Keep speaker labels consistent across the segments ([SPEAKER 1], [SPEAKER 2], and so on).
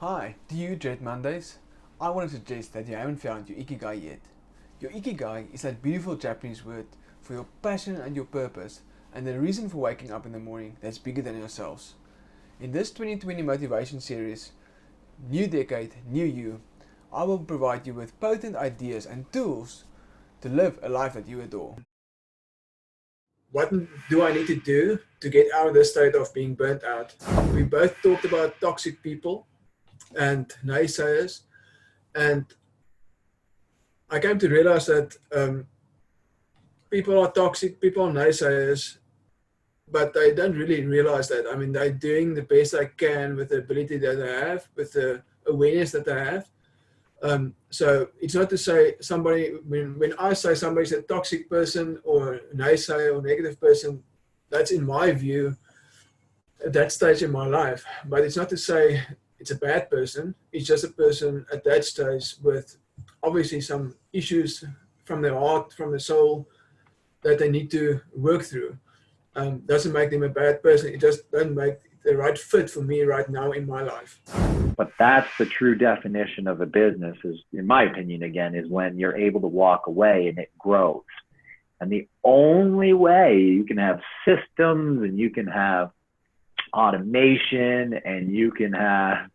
[SPEAKER 1] Hi, do you dread Mondays? I want to suggest that you haven't found your ikigai yet. Your ikigai is that beautiful Japanese word for your passion and your purpose, and the reason for waking up in the morning that's bigger than yourselves. In this 2020 motivation series, New Decade, New You, I will provide you with potent ideas and tools to live a life that you adore. What do I need to do to get out of the state of being burnt out? We both talked about toxic people and naysayers, and I came to realize that people are toxic, people are naysayers, but they don't really realize that. I mean, they're doing the best they can with the ability that they have, with the awareness that they have. So it's not to say somebody, when I say somebody's a toxic person or naysayer or negative person, that's in my view at that stage in my life. But it's not to say it's a bad person. It's just a person at that stage with obviously some issues from their heart, from the soul, that they need to work through. Doesn't make them a bad person. It just doesn't make the right fit for me right now in my life.
[SPEAKER 2] But that's the true definition of a business is, in my opinion, again, is when you're able to walk away and it grows. And the only way you can have systems and you can have automation and you can have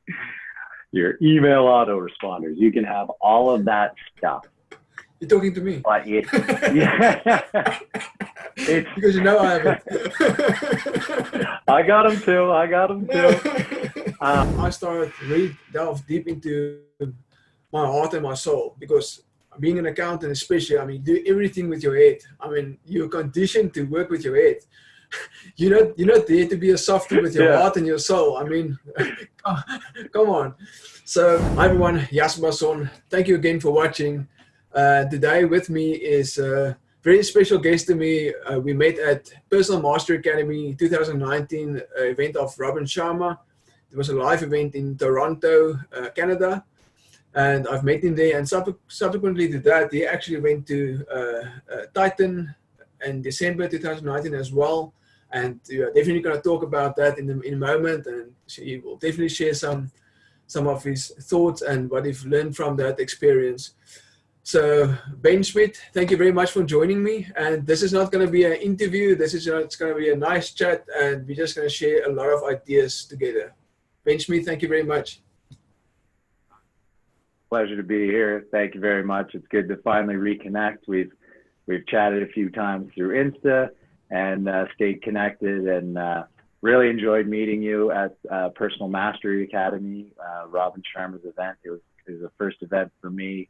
[SPEAKER 2] your email autoresponders, you can have all of that stuff.
[SPEAKER 1] You're talking to me.
[SPEAKER 2] But yeah, it's,
[SPEAKER 1] because you know I have it.
[SPEAKER 2] I got them too.
[SPEAKER 1] I started really delve deep into my heart and my soul because being an accountant, especially, I mean, do everything with your head. I mean, you're conditioned to work with your head. You're not there to be a softie with your heart and your soul. I mean, come on. So, hi everyone, Jasper Basson. Thank you again for watching. Today with me is a very special guest to me. We met at Personal Mastery Academy 2019 event of Robin Sharma. It was a live event in Toronto, Canada, and I've met him there. And subsequently to that, he actually went to Titan in December 2019 as well. And we are definitely going to talk about that in a moment. And he will definitely share some of his thoughts and what he's learned from that experience. So, Ben Schmidt, thank you very much for joining me. And this is not going to be an interview. It's going to be a nice chat, and we're just going to share a lot of ideas together. Ben Schmidt, thank you very much.
[SPEAKER 2] Pleasure to be here. Thank you very much. It's good to finally reconnect. We've chatted a few times through Insta and stayed connected, and really enjoyed meeting you at Personal Mastery Academy, Robin Sharma's event. It was the first event for me.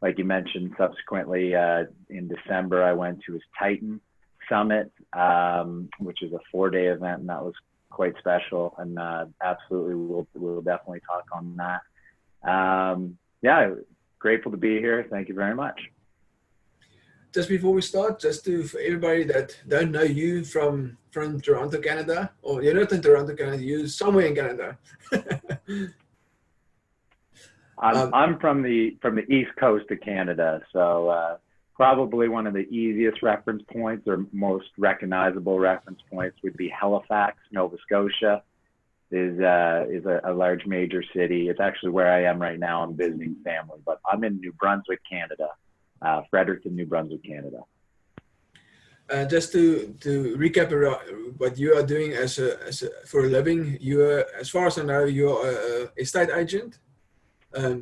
[SPEAKER 2] Like you mentioned, subsequently in December, I went to his Titan Summit, which is a 4-day event, and that was quite special. And absolutely, we'll definitely talk on that. Yeah, grateful to be here. Thank you very much.
[SPEAKER 1] Just before we start, for everybody that don't know you from Toronto, Canada, or you're not in Toronto, Canada, you're somewhere in Canada.
[SPEAKER 2] I'm from the east coast of Canada, so probably one of the easiest reference points or most recognizable reference points would be Halifax, Nova Scotia. Is a large major city. It's actually where I am right now. I'm visiting family, but I'm in New Brunswick, Canada, Fredericton, New Brunswick, Canada.
[SPEAKER 1] Just to recap what you are doing for a living, as far as I know, you're an estate agent.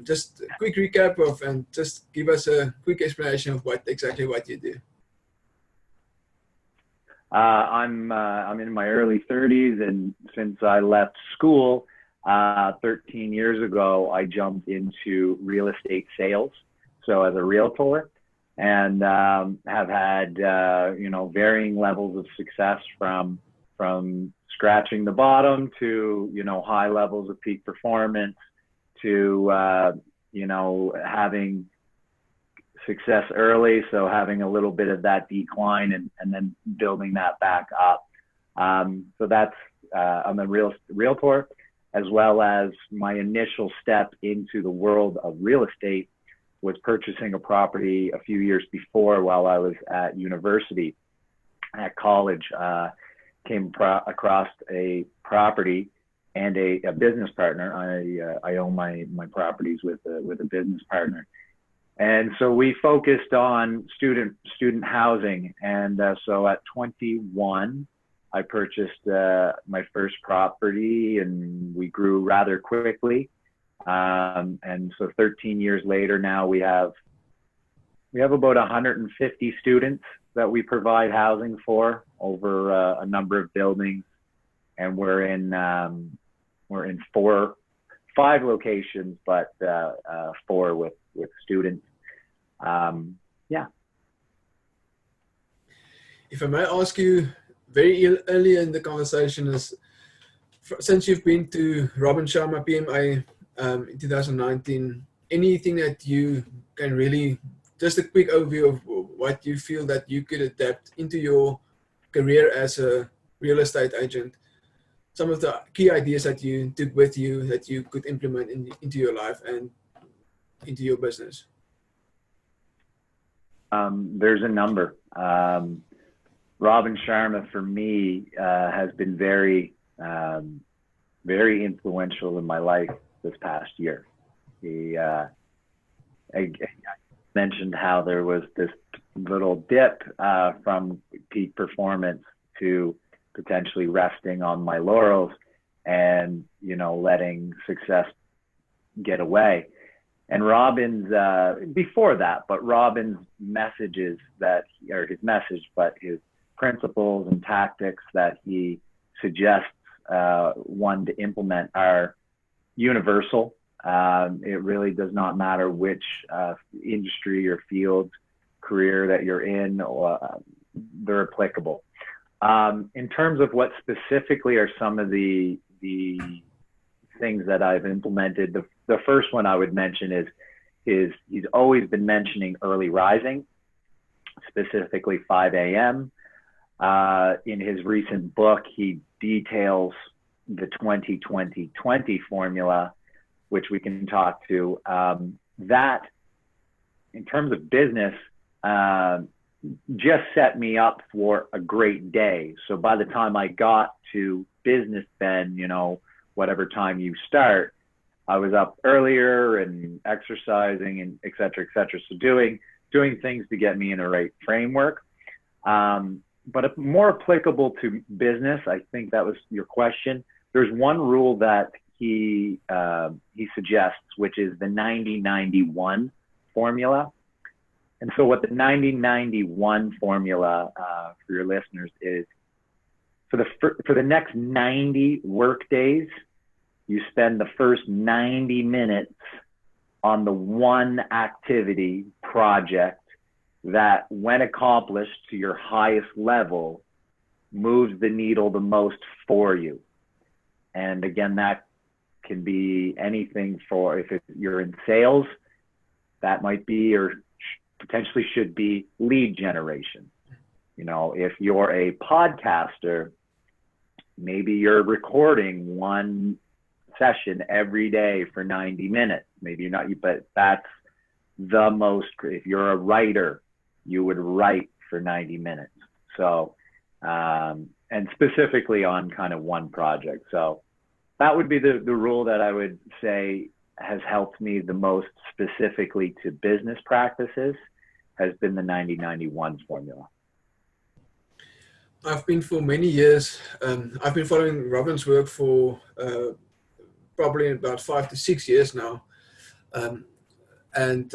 [SPEAKER 1] Just a quick recap and just give us a quick explanation of exactly what you do.
[SPEAKER 2] I'm in my early 30s, and since I left school 13 years ago, I jumped into real estate sales. So as a realtor, and have had varying levels of success from scratching the bottom to high levels of peak performance, to having success early, so having a little bit of that decline and then building that back up. So that's I'm a realtor, as well as my initial step into the world of real estate was purchasing a property a few years before while I was at university. At college, came across a property and a business partner. I own my properties with a business partner. And so we focused on student housing. And so at 21, I purchased my first property, and we grew rather quickly. And so 13 years later, now we have about 150 students that we provide housing for over a number of buildings, and we're in 5 locations, but 4 with students. Yeah.
[SPEAKER 3] If I may ask you, very early in the conversation, is since you've been to Robin Sharma PMA in 2019, anything that you can really, just a quick overview of what you feel that you could adapt into your career as a real estate agent, some of the key ideas that you took with you that you could implement into your life and into your business?
[SPEAKER 2] There's a number. Robin Sharma, for me, has been very, very influential in my life this past year. I mentioned how there was this little dip from peak performance to potentially resting on my laurels and, letting success get away. And Robin's, before that, but Robin's messages his principles and tactics that he suggests one to implement are universal. It really does not matter which industry or field, career that you're in, they're applicable. In terms of what specifically are some of the things that I've implemented, the first one I would mention is he's always been mentioning early rising, specifically 5 a.m. In his recent book, he details the 20-20-20 formula, which we can talk to. That, in terms of business, just set me up for a great day. So by the time I got to business, then, whatever time you start, I was up earlier and exercising and et cetera, et cetera. So doing things to get me in the right framework. But more applicable to business, I think that was your question. There's one rule that he suggests, which is the 90-91 formula. And so what the 90-91 formula for your listeners is, for the next 90 work days, you spend the first 90 minutes on the one activity, project, that when accomplished to your highest level, moves the needle the most for you. And again, that can be anything. For if you're in sales, that might be, or potentially should be, lead generation. If you're a podcaster, maybe you're recording one session every day for 90 minutes. Maybe you're not, but that's the most. If you're a writer, you would write for 90 minutes. So, and specifically on kind of one project. So that would be the rule that I would say has helped me the most specifically to business practices, has been the 90-91 formula.
[SPEAKER 3] I've been for many years, I've been following Robin's work for probably about 5 to 6 years now. And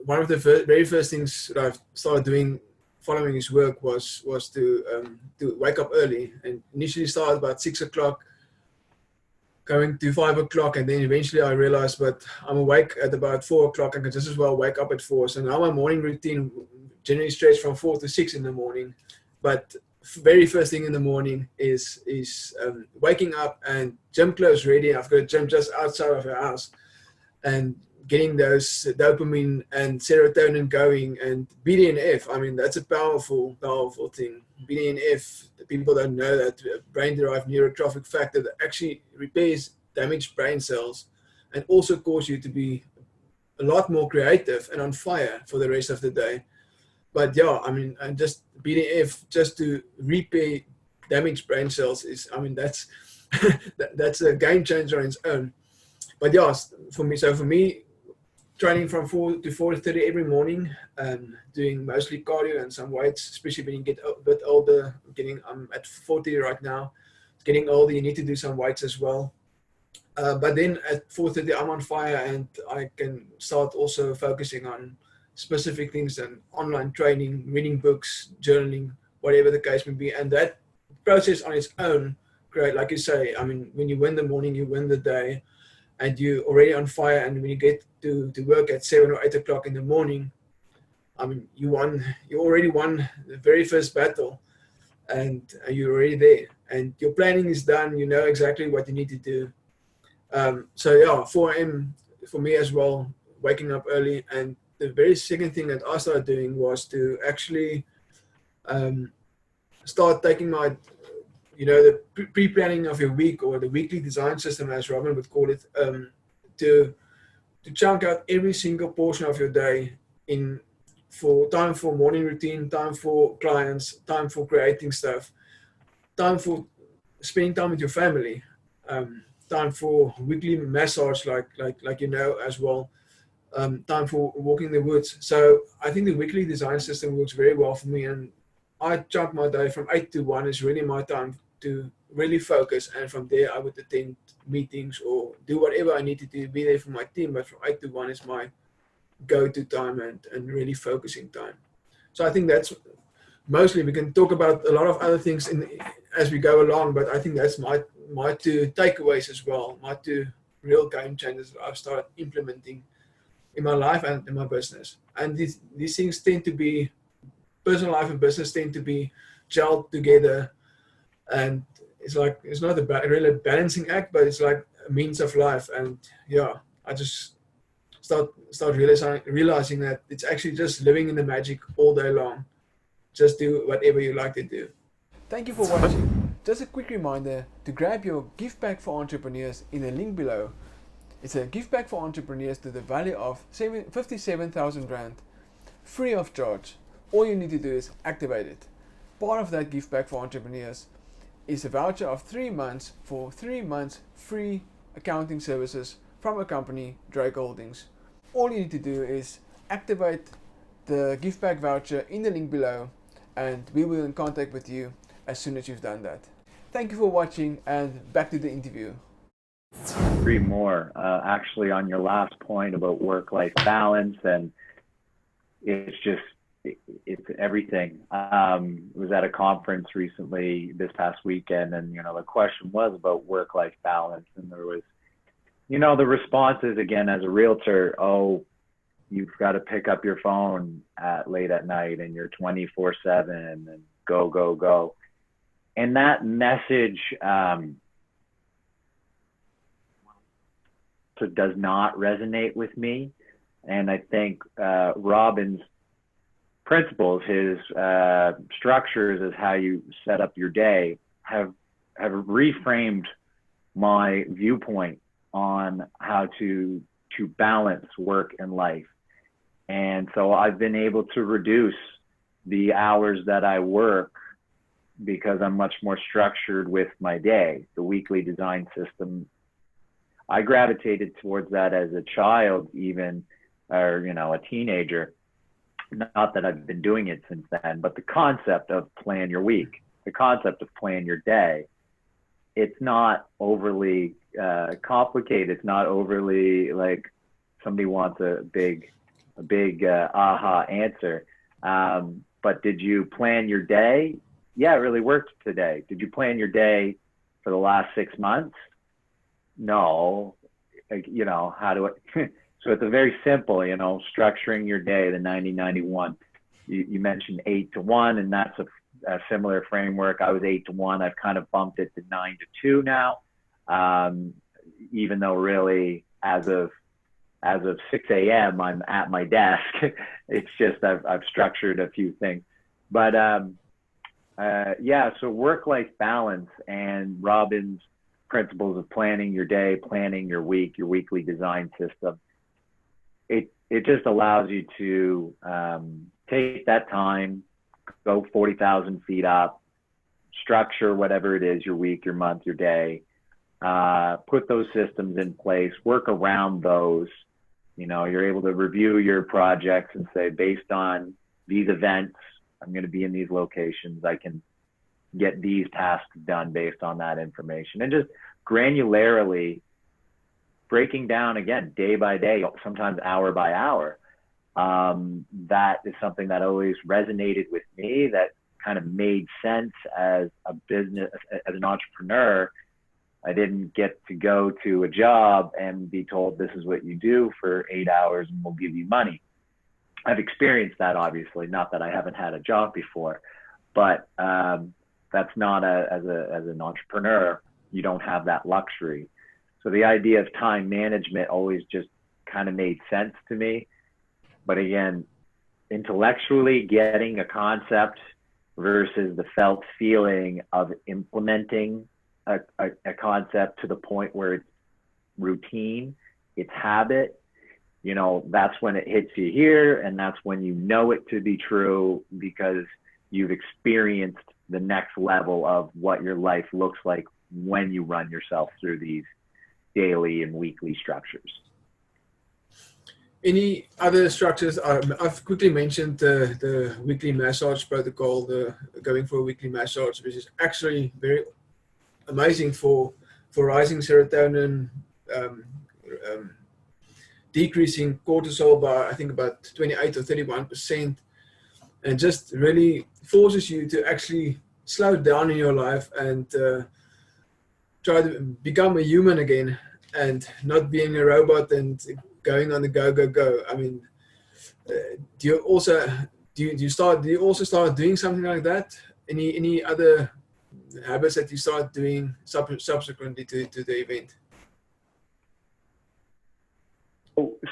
[SPEAKER 3] one of the very first things that I've started doing following his work was to wake up early, and initially started about 6 o'clock, going to 5 o'clock, and then eventually I realized, but I'm awake at about 4 o'clock, I can just as well wake up at 4. So now my morning routine generally stretches from 4 to 6 in the morning. But very first thing in the morning is waking up and gym clothes ready. I've got a gym just outside of the house, and getting those dopamine and serotonin going, and BDNF. I mean, that's a powerful thing. BDNF, the people don't know that brain-derived neurotrophic factor that actually repairs damaged brain cells and also cause you to be a lot more creative and on fire for the rest of the day. But yeah, I mean, and just BDNF, just to repair damaged brain cells, is, I mean, that's that's a game changer on its own. But yeah, for me, training from 4 to 4:30 every morning, doing mostly cardio and some weights, especially when you get a bit older. I'm at 40 right now. Getting older, you need to do some weights as well. But then at 4:30, I'm on fire, and I can start also focusing on specific things and online training, reading books, journaling, whatever the case may be. And that process on its own, great, like you say. I mean, when you win the morning, you win the day, and you're already on fire. And when you get to work at 7 or 8 o'clock in the morning, I mean, you already won the very first battle, and you're already there. And your planning is done. You know exactly what you need to do. So yeah, 4 a.m. for me as well, waking up early. And the very second thing that I started doing was to actually start taking my, the pre-planning of your week, or the weekly design system, as Robin would call it, to chunk out every single portion of your day in for time for morning routine, time for clients, time for creating stuff, time for spending time with your family, time for weekly massage, like as well, time for walking the woods. So I think the weekly design system works very well for me, and I chunk my day from 8 to 1 is really my time to really focus, and from there I would attend meetings or do whatever I need to do, be there for my team. But from 8 to 1 is my go-to time and really focusing time. So I think that's mostly, we can talk about a lot of other things as we go along, but I think that's my two takeaways as well, my two real game changers that I've started implementing in my life and in my business. And these things tend to be, personal life and business tend to be gelled together, and it's not really a balancing act, but it's like a means of life. And yeah, I just start realizing that it's actually just living in the magic all day long. Just do whatever you like to do.
[SPEAKER 1] Thank you for watching. Just a quick reminder to grab your gift bag for entrepreneurs in the link below. It's a gift bag for entrepreneurs to the value of 57,000 Rand, free of charge. All you need to do is activate it. Part of that gift bag for entrepreneurs is a voucher of 3 months for 3 months free accounting services from a company, Dryk Holdings. All you need to do is activate the gift bag voucher in the link below, and we will be in contact with you as soon as you've done that. Thank you for watching, and back to the interview.
[SPEAKER 2] 3 more, actually, on your last point about work-life balance, and it's everything. Was at a conference recently this past weekend, and the question was about work-life balance, and there was, the responses again as a realtor, oh, you've got to pick up your phone late at night, and you're 24/7, and go. And that message does not resonate with me. And I think Robin's principles, his structures as how you set up your day have reframed my viewpoint on how to balance work and life. And so I've been able to reduce the hours that I work because I'm much more structured with my day. The weekly design system, I gravitated towards that as a child even, or a teenager. Not that I've been doing it since then, but the concept of plan your week, the concept of plan your day, it's not overly complicated. It's not overly like somebody wants a big aha answer. But did you plan your day? Yeah, it really worked today. Did you plan your day for the last 6 months? No. How do I? So it's a very simple, structuring your day, the 90-91. You mentioned 8 to 1, and that's a similar framework. I was 8 to 1. I've kind of bumped it to 9 to 2 now. Even though really as of 6 a.m. I'm at my desk. It's just I've structured a few things. But so work-life balance and Robin's principles of planning your day, planning your week, your weekly design system, it just allows you to take that time, go 40,000 feet up, structure whatever it is, your week, your month, your day, put those systems in place, work around those. You know, you're able to review your projects and say, based on these events, I'm going to be in these locations. I can get these tasks done based on that information, and just granularly breaking down, again, day by day, sometimes hour by hour. That is something that always resonated with me, that kind of made sense as a business, as an entrepreneur. I didn't get to go to a job and be told, this is what you do for 8 hours and we'll give you money. I've experienced that, obviously, not that I haven't had a job before, but that's not as an entrepreneur, you don't have that luxury. So the idea of time management always just kind of made sense to me. But again, intellectually getting a concept versus the felt feeling of implementing a concept to the point where it's routine, it's habit, you know, that's when it hits you here, and that's when you know it to be true, because you've experienced the next level of what your life looks like when you run yourself through these daily and weekly structures.
[SPEAKER 3] Any other structures? I've quickly mentioned the weekly massage protocol, the going for a weekly massage, which is actually very amazing for rising serotonin, decreasing cortisol by, I think, about 28 or 31%, and just really forces you to actually slow down in your life and try to become a human again, and not being a robot and going on the go. I mean, do you also start doing something like that? Any other habits that you start doing subsequently to the event?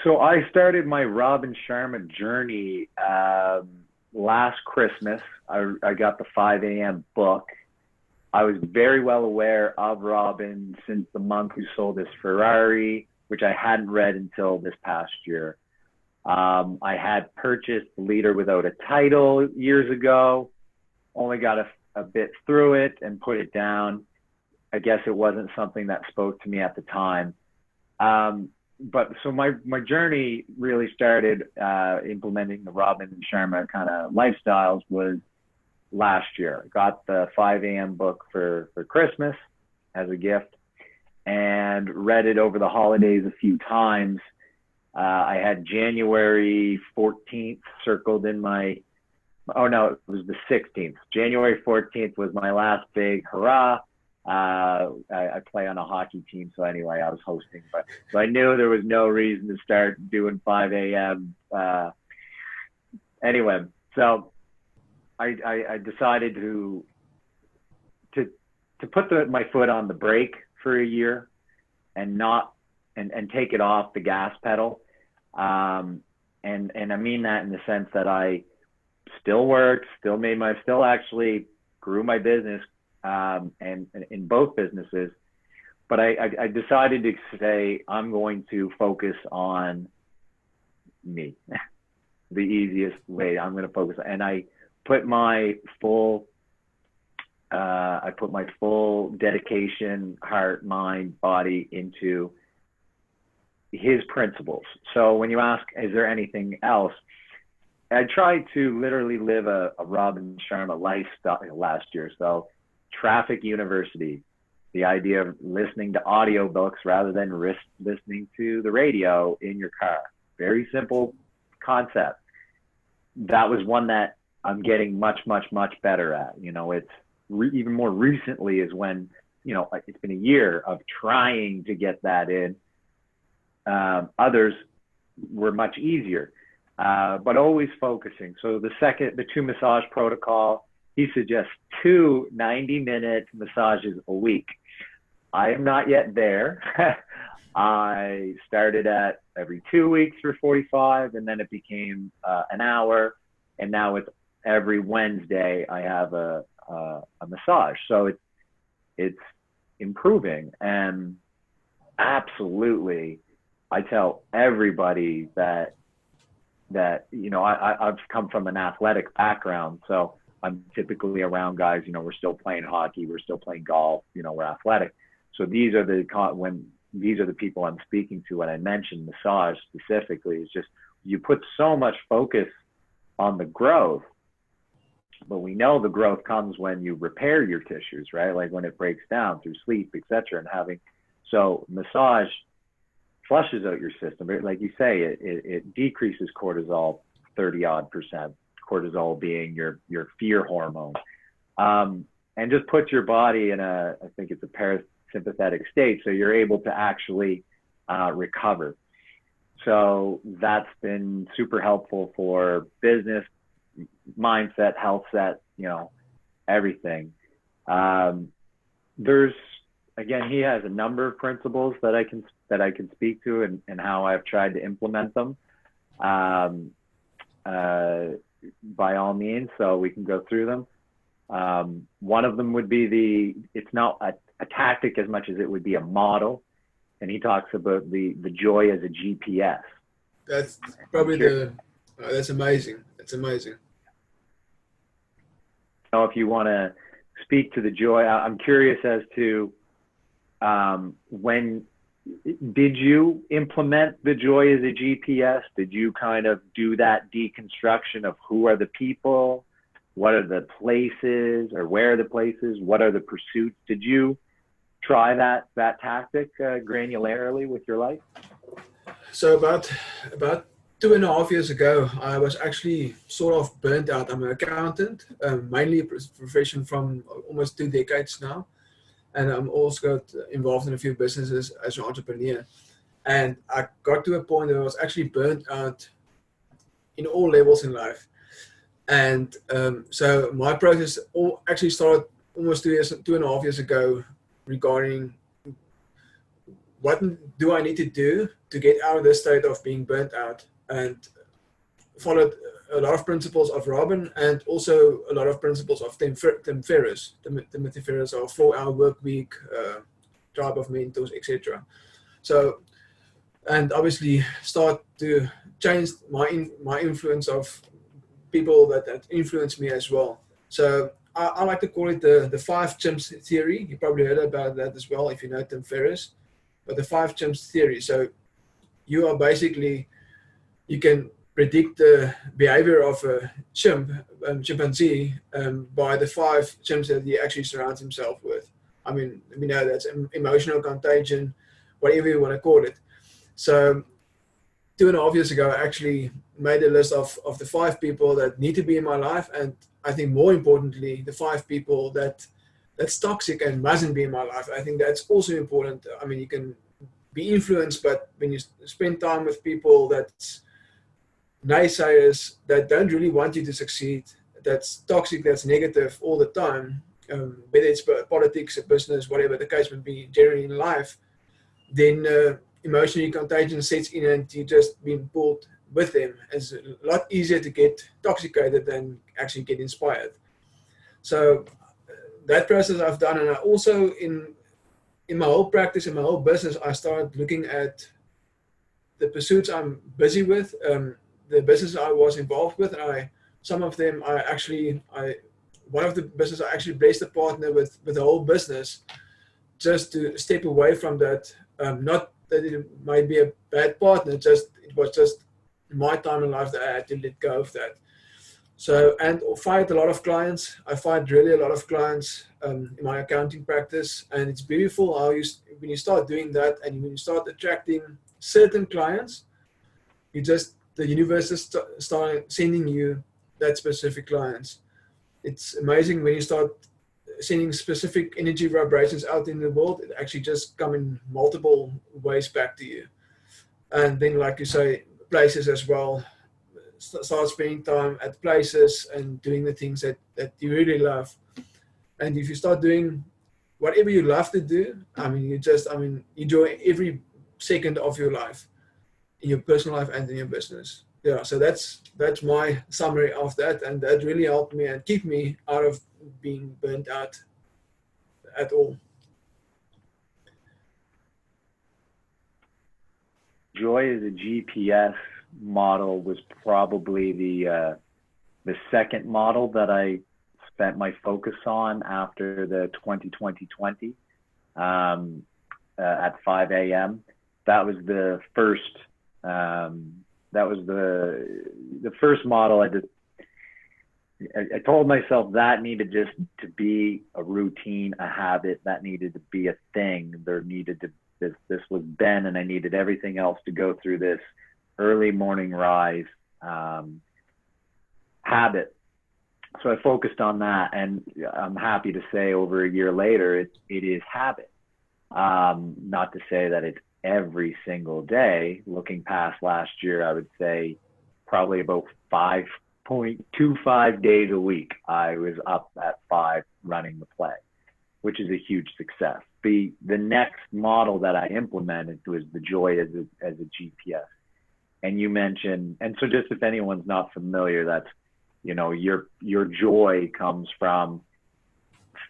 [SPEAKER 2] So I started my Robin Sharma journey last Christmas. I got the 5 a.m. book. I was very well aware of Robin since The Monk Who Sold His Ferrari, which I hadn't read until this past year. I had purchased Leader Without a Title years ago, only got a bit through it and put it down. I guess it wasn't something that spoke to me at the time. But so my journey really started implementing the Robin Sharma kind of lifestyles was last year. I got the 5 a.m. book for Christmas as a gift and read it over the holidays a few times. I had January 14th circled in my, oh no, it was the 16th. January 14th was my last big hurrah. I play on a hockey team, so anyway, I was hosting, but so I knew there was no reason to start doing 5 a.m. Anyway, so I decided to put my foot on the brake for a year and not and take it off the gas pedal. And I mean that in the sense that I still worked, still actually grew my business, and in both businesses, but I decided to say, I'm going to focus on me, the easiest way. I'm going to focus, and I put my full dedication, heart, mind, body into his principles. So when you ask, is there anything else? I tried to literally live a Robin Sharma lifestyle last year. So Traffic University, the idea of listening to audiobooks rather than listening to the radio in your car. Very simple concept. That was one that I'm getting much better at. You know, it's even more recently is when, you know, it's been a year of trying to get that in. Others were much easier, but always focusing. So the 2 massage protocol, he suggests 2 90-minute massages a week. I am not yet there. I started at every 2 weeks for 45, and then it became an hour, and now it's every Wednesday I have a massage. So it's improving, and absolutely, I tell everybody that you know, I've come from an athletic background, so I'm typically around guys, you know, we're still playing hockey, we're still playing golf, you know, we're athletic. So these are the people I'm speaking to when I mentioned massage specifically. Is just you put so much focus on the growth, but we know the growth comes when you repair your tissues, right? Like when it breaks down through sleep, etc. And so massage flushes out your system. Like you say, it decreases cortisol 30-odd%, cortisol being your fear hormone, and just puts your body in I think it's a parasympathetic state, so you're able to actually recover. So that's been super helpful for business, mindset, health set, everything. There's, again, he has a number of principles that I can speak to and how I've tried to implement them. By all means, so we can go through them. One of them would be it's not a tactic as much as it would be a model. And he talks about the joy as a GPS.
[SPEAKER 3] That's probably that's amazing. That's amazing.
[SPEAKER 2] So if you want to speak to the joy, I'm curious as to when did you implement the joy as a GPS? Did you kind of do that deconstruction of who are the people, what are the places, or where are the places, what are the pursuits? Did you try that tactic granularly with your life?
[SPEAKER 3] So about 2.5 years ago, I was actually sort of burnt out. I'm an accountant, mainly a profession from almost 2 decades now. And I'm also got involved in a few businesses as an entrepreneur. And I got to a point where I was actually burnt out in all levels in life. And so my process actually started almost 2.5 years ago regarding what do I need to do to get out of this state of being burnt out, and followed a lot of principles of Robin and also a lot of principles of Tim Ferriss, Timothy Ferriss, our 4-hour work week, tribe of mentors, etc. So, and obviously start to change my influence of people that influence me as well. So I like to call it the 5 chimps theory. You probably heard about that as well if you know Tim Ferriss. But the 5 chimps theory. So you are basically, you can predict the behavior of a chimpanzee by the 5 chimps that he actually surrounds himself with. I mean, we know that's emotional contagion, whatever you want to call it. So 2.5 years ago, I actually made a list of the 5 people that need to be in my life, and I think more importantly, the 5 people that's toxic and mustn't be in my life. I think that's also important. I mean, you can be influenced, but when you spend time with people that's naysayers, that don't really want you to succeed, that's toxic, that's negative all the time, whether it's politics, business, whatever the case may be, generally in life, then emotionally contagion sets in and you just being pulled with them. It's a lot easier to get toxicated than actually get inspired. So that process I've done, and I also in my whole practice, in my whole business, I started looking at the pursuits I'm busy with, the business I was involved with, and some of them one of the business I actually blessed a partner with the whole business, just to step away from that. Not that it might be a bad partner, it was just my time in life that I had to let go of that. So, and fired a lot of clients. I fired really a lot of clients in my accounting practice, and it's beautiful how when you start doing that and when you start attracting certain clients, the universe is start sending you that specific clients. It's amazing when you start sending specific energy vibrations out in the world, it actually just come in multiple ways back to you. And then, like you say, places as well. Start spending time at places and doing the things that you really love. And if you start doing whatever you love to do, you enjoy every second of your life, in your personal life and in your business. Yeah, so that's my summary of that, and that really helped me and keep me out of being burnt out at all.
[SPEAKER 2] Joy as a GPS model was probably the second model that I spent my focus on after the 2020. at 5 a.m. That was the first. That was the first model. I told myself that needed just to be a routine, a habit. That needed to be a thing. There needed to this was Ben, and I needed everything else to go through this early morning rise habit. So I focused on that, and I'm happy to say over a year later, it is habit. Not to say that it's every single day. Looking past last year, I would say probably about 5.25 days a week I was up at 5 running the play, which is a huge success. The next model that I implemented was the joy as a GPS. And you mentioned, and so just if anyone's not familiar, that's, you know, your joy comes from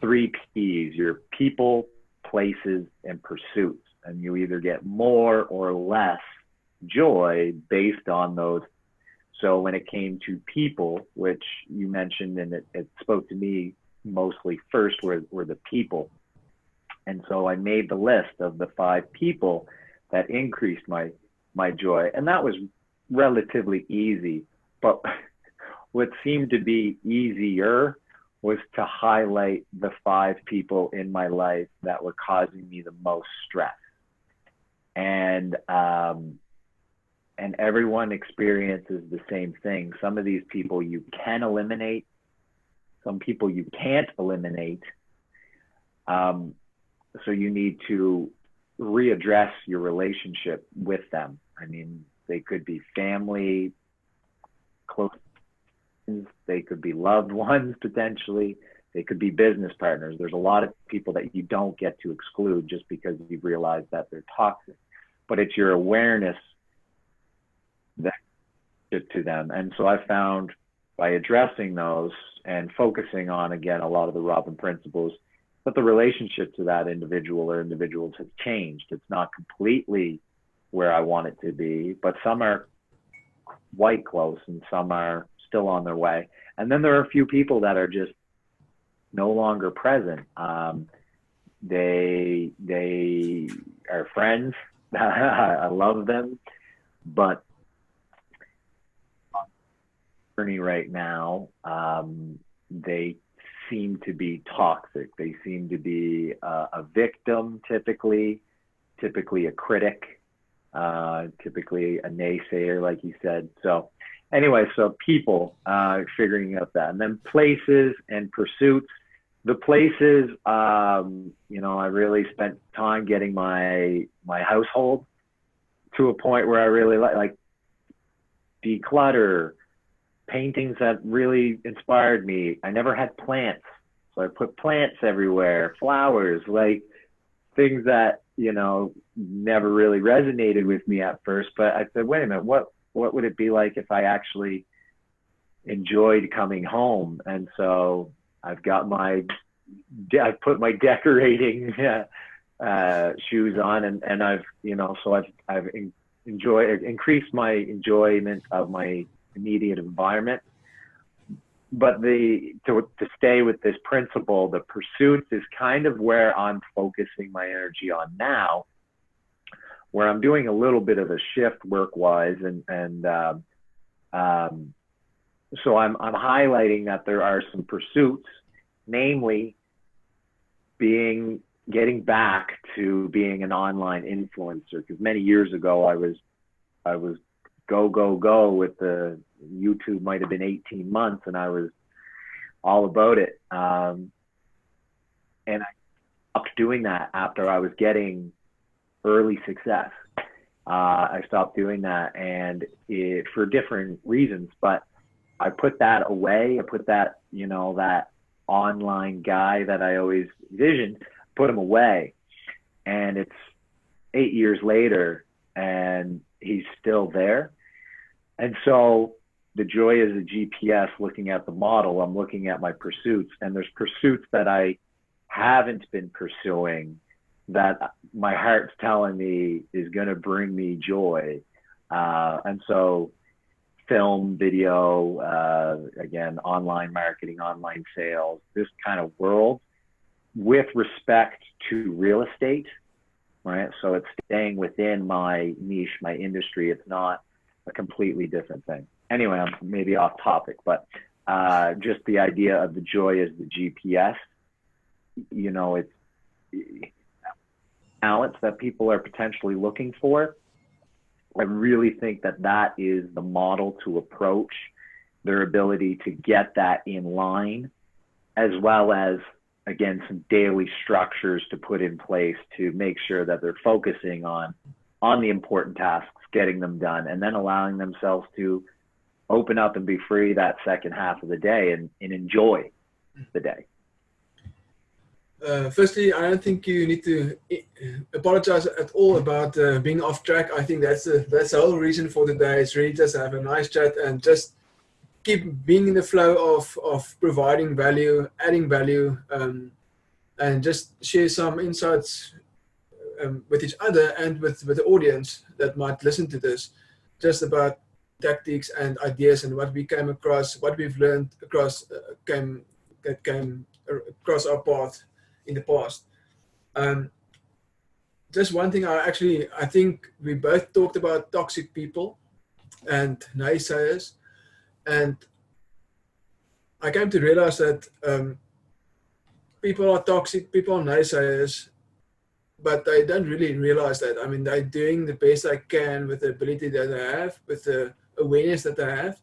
[SPEAKER 2] 3 P's: your people, places, and pursuits. And you either get more or less joy based on those. So when it came to people, which you mentioned, and it spoke to me mostly first, were the people. And so I made the list of the 5 people that increased my joy. And that was relatively easy. But what seemed to be easier was to highlight the 5 people in my life that were causing me the most stress. And everyone experiences the same thing. Some of these people you can eliminate, some people you can't eliminate. So you need to readdress your relationship with them. I mean, they could be family, close friends, they could be loved ones potentially, they could be business partners. There's a lot of people that you don't get to exclude just because you realize that they're toxic. But it's your awareness that to them. And so I found by addressing those and focusing on, again, a lot of the Robin principles, but the relationship to that individual or individuals has changed. It's not completely where I want it to be, but some are quite close and some are still on their way. And then there are a few people that are just no longer present. They are friends. I love them, but right now, they seem to be toxic. They seem to be a victim, typically a critic, typically a naysayer, like you said. So anyway, so people, figuring out that. And then places and pursuits. The places, you know, I really spent time getting my household to a point where I really like declutter, paintings that really inspired me. I never had plants, so I put plants everywhere, flowers, like things that, you know, never really resonated with me at first. But I said, wait a minute, what would it be like if I actually enjoyed coming home? And so I put my decorating shoes on, and I've, you know, so I've increased my enjoyment of my immediate environment. But to stay with this principle, the pursuits is kind of where I'm focusing my energy on now, where I'm doing a little bit of a shift work-wise, and so I'm highlighting that there are some pursuits, namely getting back to being an online influencer. Because many years ago I was go with the YouTube. Might have been 18 months, and I was all about it. And I stopped doing that after I was getting early success. I stopped doing that, and for different reasons, but I put that away. I put that, you know, that online guy that I always envisioned, put him away. And it's 8 years later, and he's still there. And so the joy is a GPS. Looking at the model, I'm looking at my pursuits, and there's pursuits that I haven't been pursuing that my heart's telling me is going to bring me joy. And so film, video, again, online marketing, online sales, this kind of world with respect to real estate, right? So it's staying within my niche, my industry. It's not a completely different thing. Anyway, I'm maybe off topic, but just the idea of the joy as the GPS, you know, it's talents that people are potentially looking for. I really think that that is the model to approach their ability to get that in line, as well as, again, some daily structures to put in place to make sure that they're focusing on the important tasks, getting them done, and then allowing themselves to open up and be free that second half of the day and enjoy the day.
[SPEAKER 3] Firstly, I don't think you need to apologize at all about being off track. I think that's the whole reason for the day. It's really just have a nice chat and just keep being in the flow of providing value, adding value, and just share some insights with each other and with the audience that might listen to this, just about tactics and ideas and what we came across, what we've learned across came across our path in the past. Just one thing I think we both talked about toxic people and naysayers, and I came to realize that people are toxic, people are naysayers, but they don't really realize that. I mean, they're doing the best they can with the ability that they have, with the awareness that they have.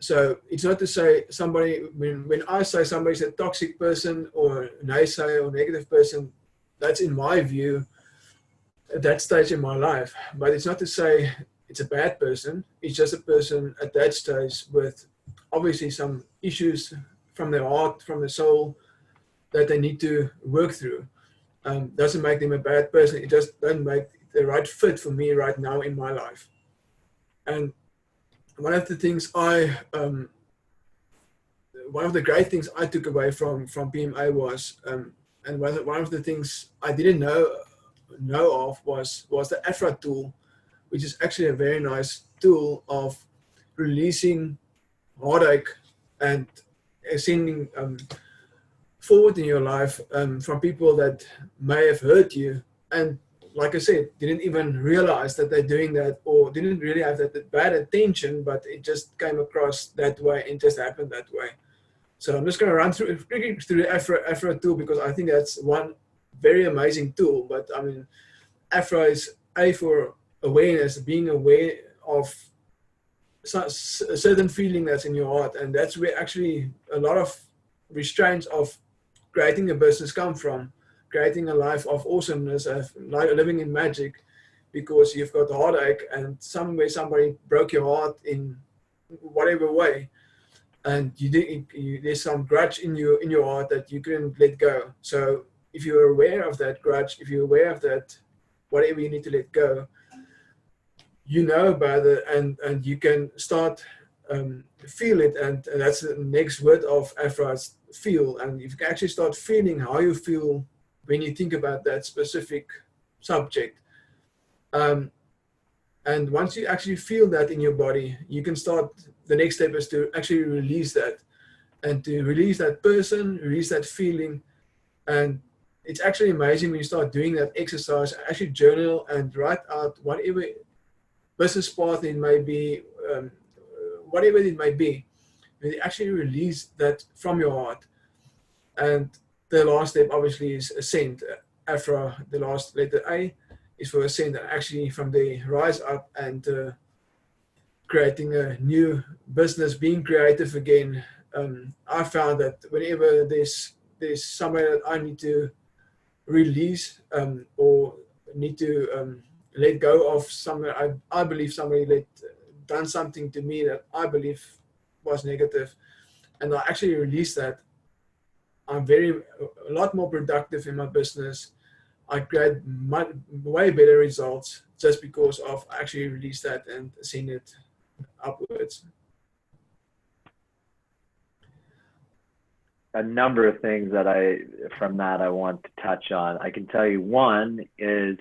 [SPEAKER 3] So it's not to say somebody, when I say somebody's a toxic person or naysayer or negative person, that's in my view at that stage in my life. But it's not to say it's a bad person. It's just a person at that stage with obviously some issues from their heart, from the soul, that they need to work through. Doesn't make them a bad person. It just doesn't make the right fit for me right now in my life. And one of the things one of the great things I took away from PMA was, and one of the things I didn't know of was the Afra tool, which is actually a very nice tool of releasing heartache and sending forward in your life from people that may have hurt you, and like I said, didn't even realize that they're doing that, or didn't really have that bad intention, but it just came across that way and just happened that way. So I'm just going to run through the Afra tool, because I think that's one very amazing tool. But I mean, Afra is for awareness, being aware of a certain feeling that's in your heart, and that's where actually a lot of restraints of creating a business come from. Creating a life of awesomeness, living in magic, because you've got a heartache and somewhere somebody broke your heart in whatever way, and there's some grudge in your heart that you couldn't let go. So if you're aware of that grudge, if you're aware of that whatever you need to let go, you know about it, and you can start feel it, and that's the next word of Afra, feel. And you can actually start feeling how you feel when you think about that specific subject. And once you actually feel that in your body, you can start, the next step is to actually release that, and to release that person, release that feeling. And it's actually amazing when you start doing that exercise, actually journal and write out whatever business path it may be, whatever it may be, you actually release that from your heart. And the last step obviously is ascend. Afra, the last letter A, is for ascend, and actually from there rise up and creating a new business, being creative again. I found that whenever there's somewhere that I need to release or need to let go of somewhere, I believe somebody done something to me that I believe was negative, and I actually release that, I'm a lot more productive in my business. I create way better results just because of actually release that and seeing it upwards.
[SPEAKER 2] A number of things that I want to touch on. I can tell you one is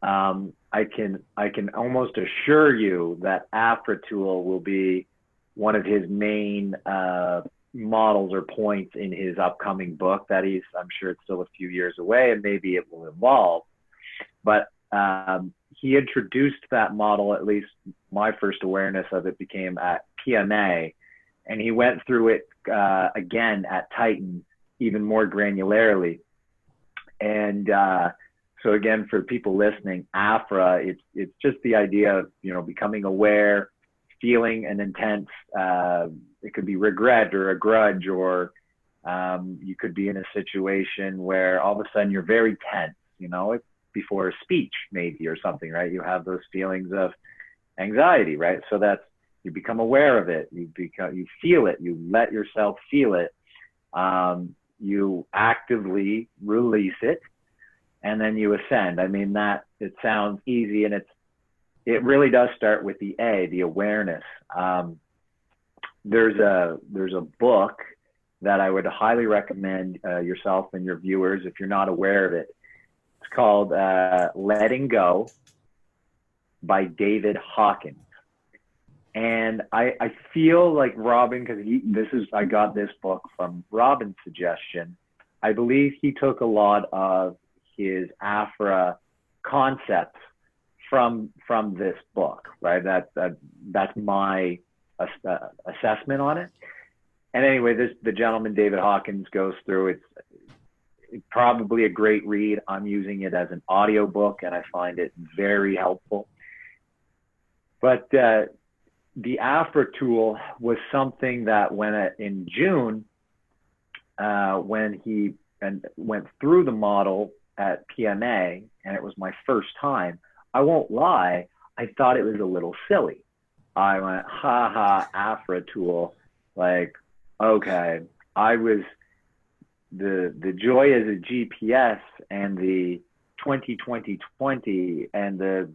[SPEAKER 2] I can almost assure you that Afra tool will be one of his main models or points in his upcoming book that I'm sure it's still a few years away and maybe it will evolve. But he introduced that model, at least my first awareness of it became at PMA, and he went through it again at Titan, even more granularly. And so again, for people listening, Afra, it's just the idea of, you know, becoming aware, feeling an intense, it could be regret or a grudge, or you could be in a situation where all of a sudden you're very tense, you know, before a speech maybe or something, right? You have those feelings of anxiety, right? So that's, you become aware of it, you feel it, you let yourself feel it, you actively release it, and then you ascend. I mean, that, it sounds easy, and it really does start with the awareness. There's a book that I would highly recommend yourself and your viewers, if you're not aware of it. It's called Letting Go by David Hawkins. And I feel like Robin, because I got this book from Robin's suggestion. I believe he took a lot of his Afra concepts from this book, right? That's my assessment on it. And anyway, the gentleman David Hawkins goes through it's probably a great read. I'm using it as an audio book, and I find it very helpful. But the Afra tool was something that in June, when he went through the model at PMA, and it was my first time, I won't lie, I thought it was a little silly. I went, ha ha, Afra tool. Like, okay, I was the joy as a GPS and the 20-20-20 and the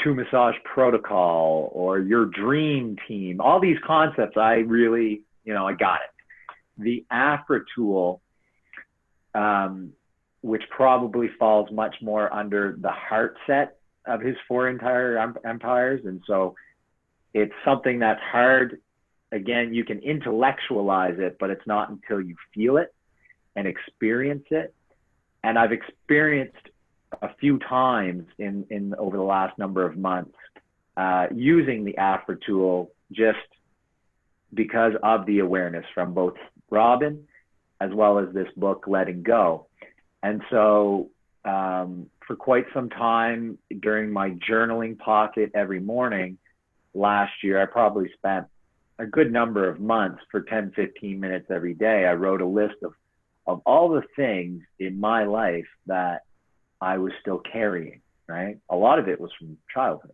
[SPEAKER 2] 2 massage protocol or your dream team, all these concepts, I really, I got it. The Afra tool, which probably falls much more under the heart set of his 4 entire empires. And so it's something that's hard. Again, you can intellectualize it, but it's not until you feel it and experience it. And I've experienced a few times in over the last number of months using the Afra tool, just because of the awareness from both Robin as well as this book, Letting Go. And so for quite some time during my journaling pocket every morning last year, I probably spent a good number of months for 10-15 minutes every day. I wrote a list of all the things in my life that I was still carrying, right? A lot of it was from childhood.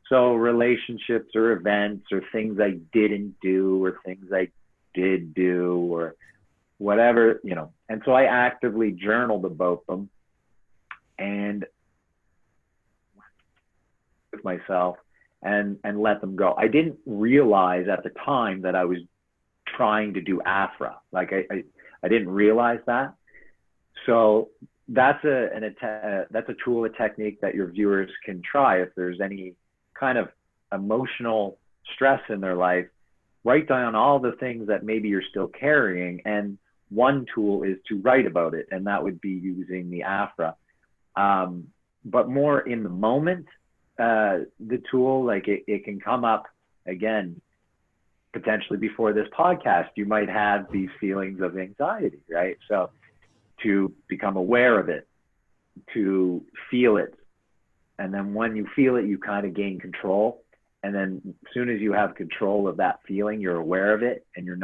[SPEAKER 2] So relationships or events or things I didn't do or things I did do or whatever, And so I actively journaled about them and with myself and let them go. I didn't realize at the time that I was trying to do Afra. Like I didn't realize that. So that's a tool, a technique that your viewers can try if there's any kind of emotional stress in their life. Write down all the things that maybe you're still carrying, and one tool is to write about it, and that would be using the Afra. But more in the moment, the tool, like it can come up again, potentially before this podcast, you might have these feelings of anxiety, right? So to become aware of it, to feel it. And then when you feel it, you kind of gain control. And then as soon as you have control of that feeling, you're aware of it and you're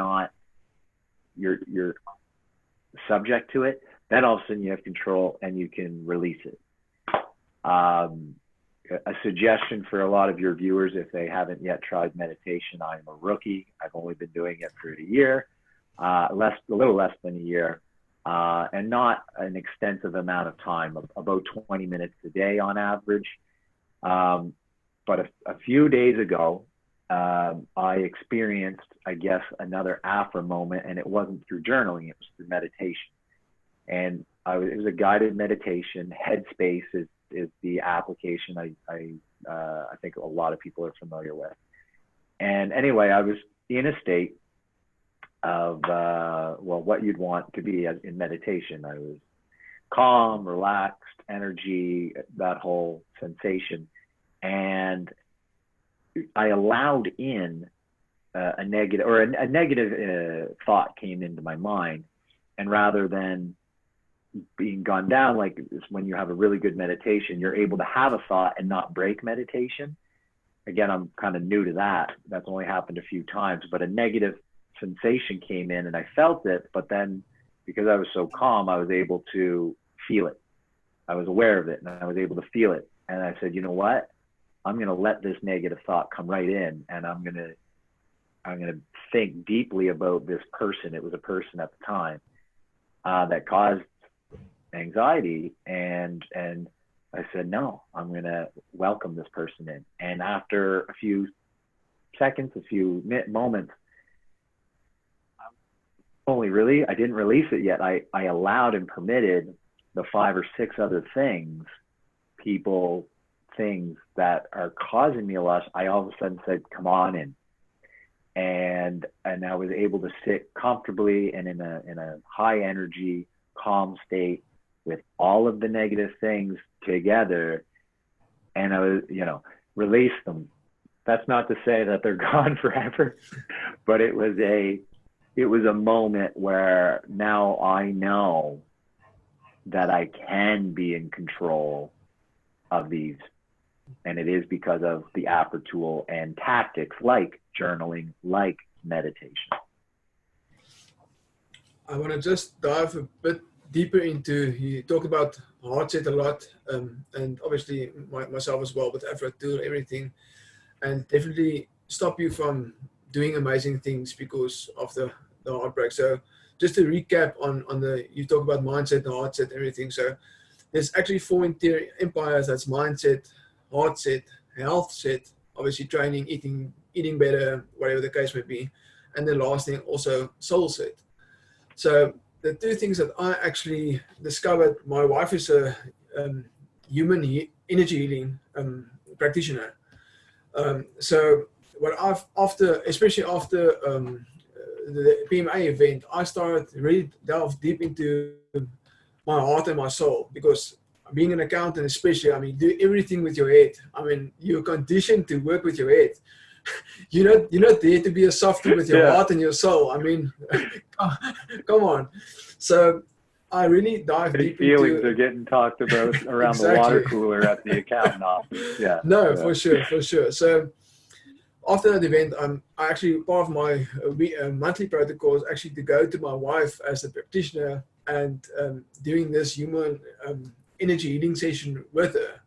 [SPEAKER 2] subject to it, then all of a sudden you have control and you can release it. A suggestion for a lot of your viewers, if they haven't yet tried meditation, I am a rookie. I've only been doing it for a year, a little less than a year, and not an extensive amount of time, about 20 minutes a day on average. But a few days ago, I experienced, I guess, another Afra moment, and it wasn't through journaling, it was through meditation. And it was a guided meditation. Headspace is the application I think a lot of people are familiar with. And anyway, I was in a state of, what you'd want to be in meditation. I was calm, relaxed, energy, that whole sensation. And I allowed in a negative thought came into my mind. And rather than being gone down, like when you have a really good meditation, you're able to have a thought and not break meditation. Again, I'm kind of new to that. That's only happened a few times, but a negative sensation came in and I felt it. But then because I was so calm, I was able to feel it. I was aware of it and I was able to feel it. And I said, you know what? I'm going to let this negative thought come right in, and I'm going to think deeply about this person. It was a person at the time that caused anxiety, and I said, no, I'm going to welcome this person in. And after a few seconds, a few moments, I didn't release it yet. I allowed and permitted the 5 or 6 other things, people, things that are causing me a loss. I all of a sudden said, come on in. And I was able to sit comfortably and in a high energy, calm state with all of the negative things together. And I was, release them. That's not to say that they're gone forever, but it was a moment where now I know that I can be in control of these. And it is because of the Afra tool and tactics like journaling, like meditation.
[SPEAKER 3] I want to just dive a bit deeper into, you talk about heart set a lot, and obviously myself as well with Afra tool, everything, and definitely stop you from doing amazing things because of the heartbreak. So just to recap on you talk about mindset and heart set, everything. So there's actually 4 interior empires. That's mindset, heart set, health set, obviously training, eating better, whatever the case may be. And the last thing also soul set. So the 2 things that I actually discovered, my wife is a human energy healing practitioner. So what especially after the PMA event, I started really delve deep into my heart and my soul, because being an accountant, especially, do everything with your head. You're conditioned to work with your head. You're not there to be a softie with your heart and your soul. Come on. So I really dive deep into
[SPEAKER 2] feelings are getting talked about around the water cooler at the accountant office. Yeah.
[SPEAKER 3] No, for sure. So after that event, I actually, part of my monthly protocol is actually to go to my wife as a practitioner and doing this human energy healing session with her.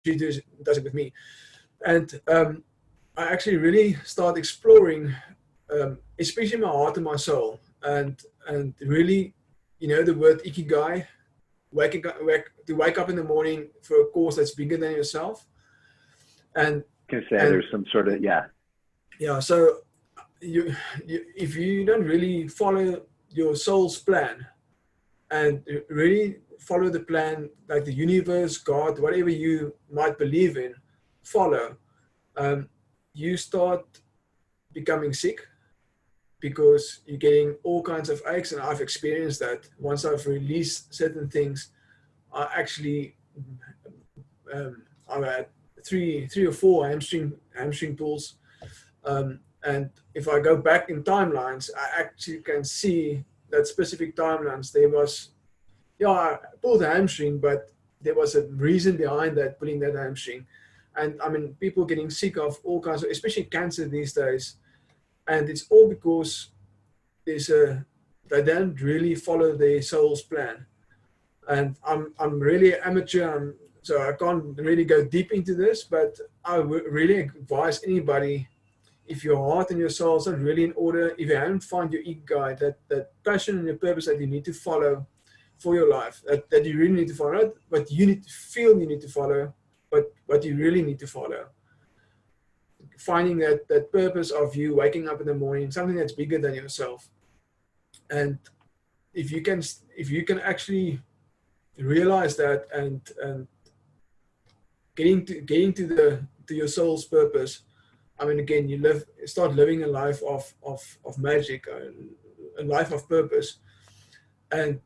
[SPEAKER 3] She does it with me. And I actually really start exploring, especially my heart and my soul, and really, the word ikigai, to wake up in the morning for a cause that's bigger than yourself. And
[SPEAKER 2] there's some sort of
[SPEAKER 3] so you if you don't really follow your soul's plan and really follow the plan, like the universe, God, whatever you might believe in, follow, you start becoming sick because you're getting all kinds of aches. And I've experienced that. Once I've released certain things, I actually I've had three or four hamstring pulls, and if I go back in timelines, I actually can see that specific timelines. There was, I pulled a hamstring, but there was a reason behind that, pulling that hamstring. And people getting sick of all kinds of, especially cancer these days, and it's all because they don't really follow their soul's plan. And I'm really amateur, so I can't really go deep into this, but I would really advise anybody, if your heart and your soul is not really in order, if you haven't found your ikigai, that passion and your purpose that you need to follow for your life, that you really need to follow, not what you need to feel you need to follow, but what you really need to follow. Finding that purpose of you waking up in the morning, something that's bigger than yourself. And if you can actually realize that and getting to your soul's purpose, I mean, again, start living a life of magic, a life of purpose. And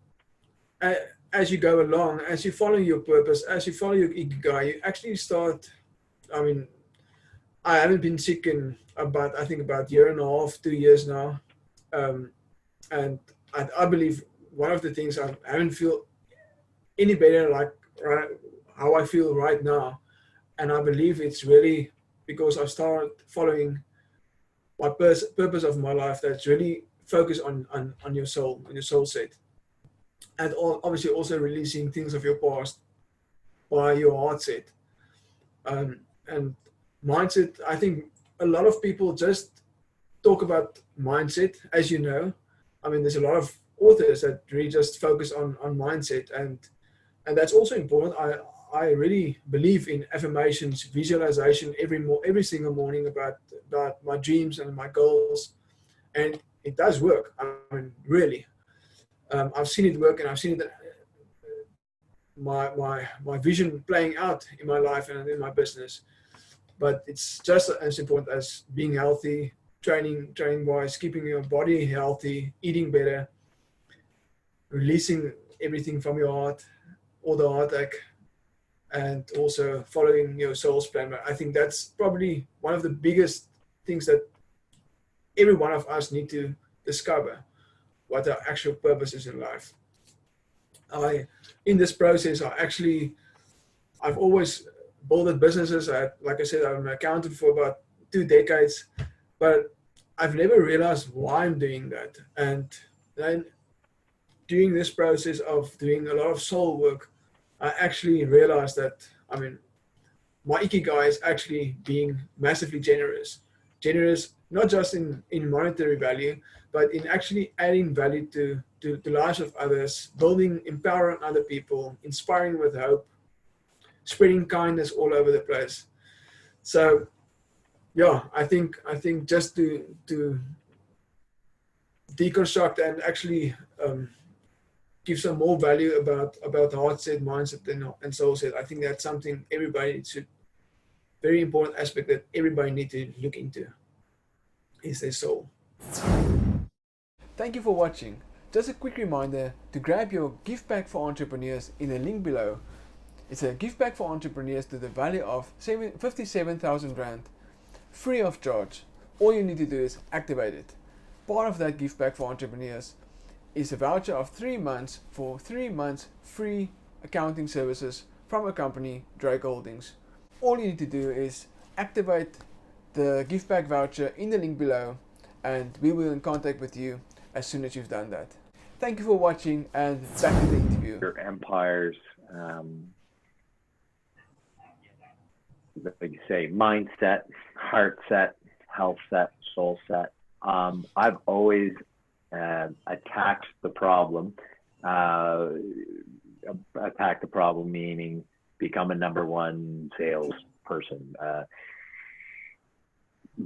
[SPEAKER 3] as you go along, as you follow your purpose, as you follow your ikigai, you actually start, I mean, I haven't been sick in I think about a year and a half, 2 years now. And I believe one of the things I haven't feel any better like how I feel right now. And I believe it's really because I started following my purpose of my life that's really focused on your soul, on your soul set. And obviously also releasing things of your past by your heart set. And mindset, I think a lot of people just talk about mindset, as you know. I mean, there's a lot of authors that really just focus on mindset, and that's also important. I really believe in affirmations, visualization every single morning about my dreams and my goals, and it does work. I mean, really, I've seen it work, and I've seen it my vision playing out in my life and in my business. But it's just as important as being healthy, training wise, keeping your body healthy, eating better, releasing everything from your heart, all the heartache, and also following your soul's plan. I think that's probably one of the biggest things that every one of us need to discover, what our actual purpose is in life. In this process, I've always built businesses. Like I said, I'm an accountant for about 2 decades, but I've never realized why I'm doing that. And then during this process of doing a lot of soul work, I actually realized that, I mean, my ikigai is actually being massively generous, not just in monetary value, but in actually adding value to the lives of others, empowering other people, inspiring with hope, spreading kindness all over the place. So yeah, I think just to deconstruct and actually give some more value about heart set, mindset, and soul set. I think that's something very important aspect that everybody needs to look into, is their soul.
[SPEAKER 1] Thank you for watching. Just a quick reminder to grab your gift pack for entrepreneurs in the link below. It's a gift pack for entrepreneurs to the value of 57,000 Rand, free of charge. All you need to do is activate it. Part of that gift pack for entrepreneurs is a voucher of 3 months for 3 months free accounting services from a company, Dryk Holdings. All you need to do is activate the gift pack voucher in the link below, and we will be in contact with you as soon as you've done that. Thank you for watching, and back to the interview.
[SPEAKER 2] Your empires, like you say, mindset, heart set, health set, soul set. I've always attacked the problem. Attack the problem meaning become a number one salesperson.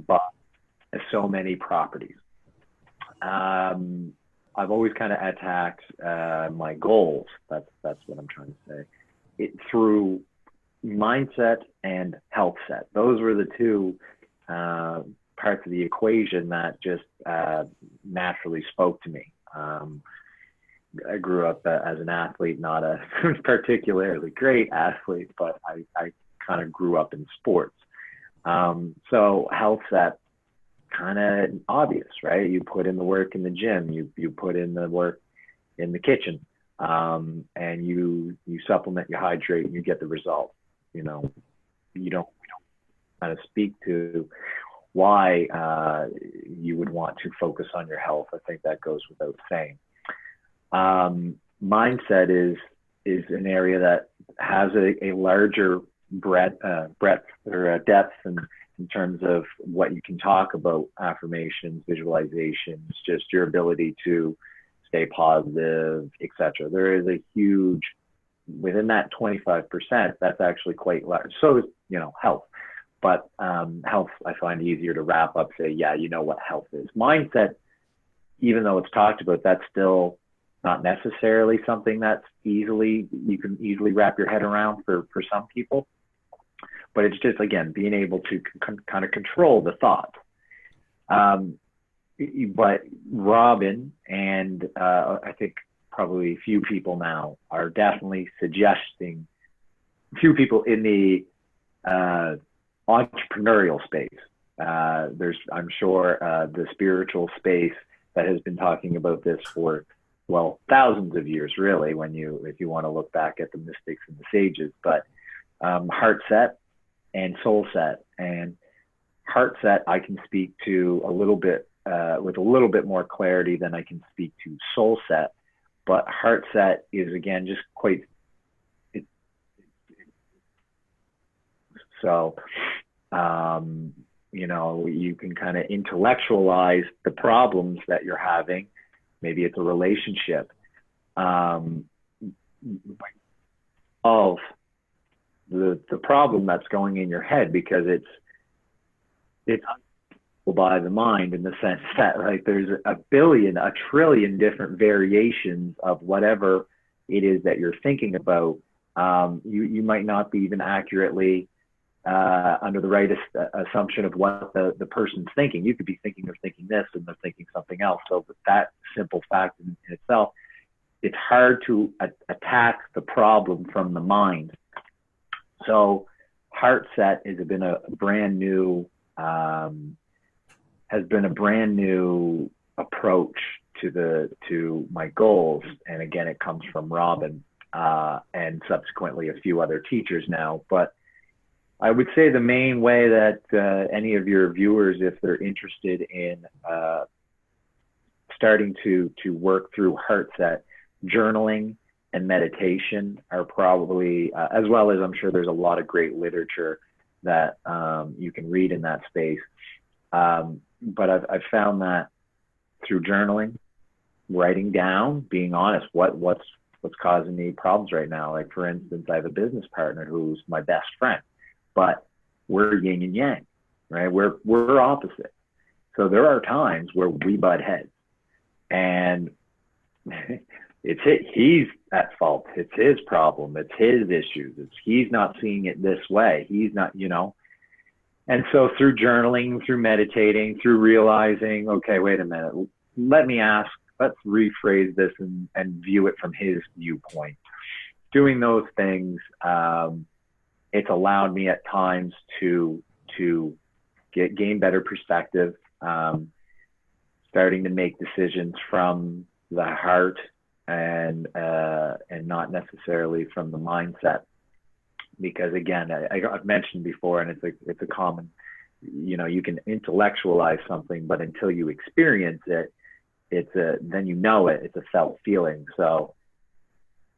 [SPEAKER 2] But so many properties. I've always kind of attacked my goals. That's what I'm trying to say. Through mindset and health set. Those were the two parts of the equation that just naturally spoke to me. I grew up as an athlete, not a particularly great athlete, but I kind of grew up in sports. So health set, kind of obvious, right? You put in the work in the gym, you put in the work in the kitchen, and you supplement, you hydrate, and you get the result. You know, we don't kind of speak to why you would want to focus on your health. I think that goes without saying. Mindset is an area that has a larger breadth or depth in terms of what you can talk about: affirmations, visualizations, just your ability to stay positive, etc. There is a huge, within that 25%, that's actually quite large. So is, health. But health, I find easier to wrap up, say, yeah, you know what health is. Mindset, even though it's talked about, that's still not necessarily something that's you can easily wrap your head around for some people. but it's just, again, being able to kind of control the thought. But Robin and I think probably a few people now are definitely suggesting, few people in the entrepreneurial space. There's, I'm sure, the spiritual space that has been talking about this for, well, thousands of years, really, if you want to look back at the mystics and the sages. But heart set and soul set. And heart set, I can speak to a little bit with a little bit more clarity than I can speak to soul set. But heart set is, again, just quite. So, you know, you can kind of intellectualize the problems that you're having. Maybe it's a relationship, of the problem that's going in your head, because it's by the mind, in the sense that, like, there's a trillion different variations of whatever it is that you're thinking about. You might not be even accurately under the right assumption of what the person's thinking. You could be thinking they're thinking this and they're thinking something else. So with that simple fact in itself, it's hard to attack the problem from the mind. So heart set has been a brand new approach to my goals. And again, it comes from Robin and subsequently a few other teachers now. But I would say the main way that any of your viewers, if they're interested in starting to work through heart set, journaling and meditation are probably, as well as, I'm sure there's a lot of great literature that you can read in that space. But I've found that through journaling, writing down, being honest, what's causing me problems right now. Like, for instance, I have a business partner who's my best friend, but we're yin and yang, right? We're opposite. So there are times where we butt heads, and he's at fault. It's his problem. It's his issues. He's not seeing it this way. He's not, you know. And so through journaling, through meditating, through realizing, okay, wait a minute, let's rephrase this and view it from his viewpoint. Doing those things, it's allowed me at times to gain better perspective, starting to make decisions from the heart and not necessarily from the mindset. Because again, I've mentioned before, and it's a common, you know, you can intellectualize something, but until you experience it, then you know it. It's a felt feeling. So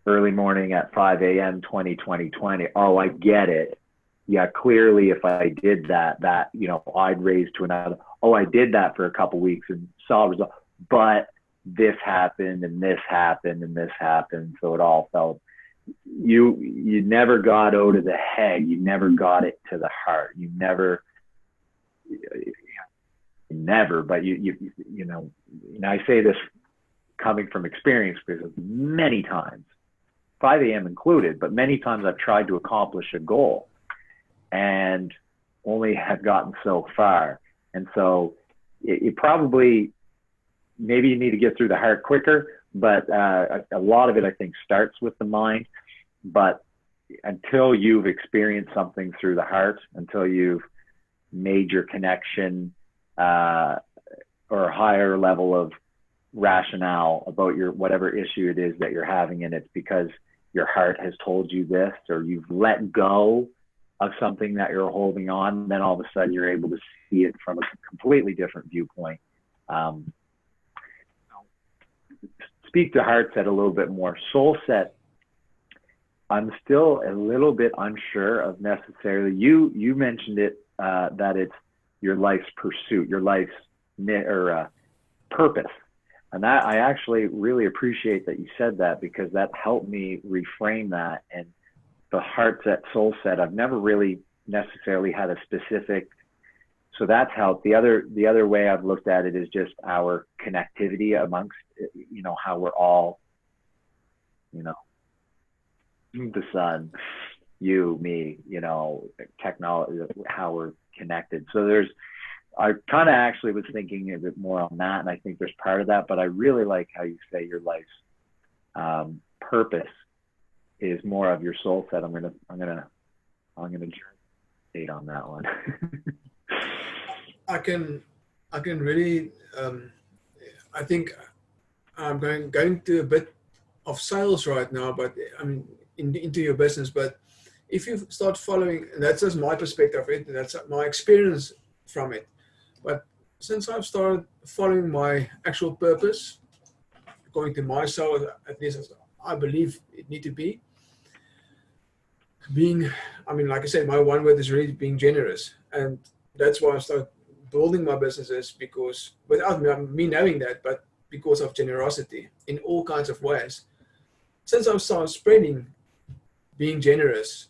[SPEAKER 2] early morning at 5 a.m. 2020. Oh, I get it. Yeah, clearly, if I did that, you know, I'd raise to another. Oh, I did that for a couple weeks and saw a result, but this happened and this happened and this happened. So it all felt. You never got out of the head. You never got it to the heart. You never, but you know, and I say this coming from experience, because many times, 5 a.m. included, but many times I've tried to accomplish a goal and only have gotten so far. And so it probably, maybe you need to get through the heart quicker, but a lot of it, I think, starts with the mind. But until you've experienced something through the heart, until you've made your connection or a higher level of rationale about your whatever issue it is that you're having, and it's because your heart has told you this, or you've let go of something that you're holding on, then all of a sudden you're able to see it from a completely different viewpoint. Speak to heart set a little bit more. Soul set, I'm still a little bit unsure of necessarily. You mentioned it, that it's your life's pursuit, your life's purpose. And that, I actually really appreciate that you said that, because that helped me reframe that. And the heart set, soul set, I've never really necessarily had a specific, so that's helped. The other way I've looked at it is just our connectivity amongst, you know, how we're all, you know, the sun. you, me, you know, technology, how we're connected. So I kind of actually was thinking a bit more on that, and I think there's part of that, but I really like how you say your life's purpose is more of your soul set. I'm gonna date on that one.
[SPEAKER 3] I can really, I think I'm going to a bit of sales right now, but I mean, into your business. But if you start following, and that's just my perspective of it, that's my experience from it. But since I've started following my actual purpose, according to myself, at least as I believe it need to be, I mean, like I said, my one word is really being generous. And that's why I started building my businesses, because without me knowing that, but because of generosity in all kinds of ways. Since I've started spreading being generous,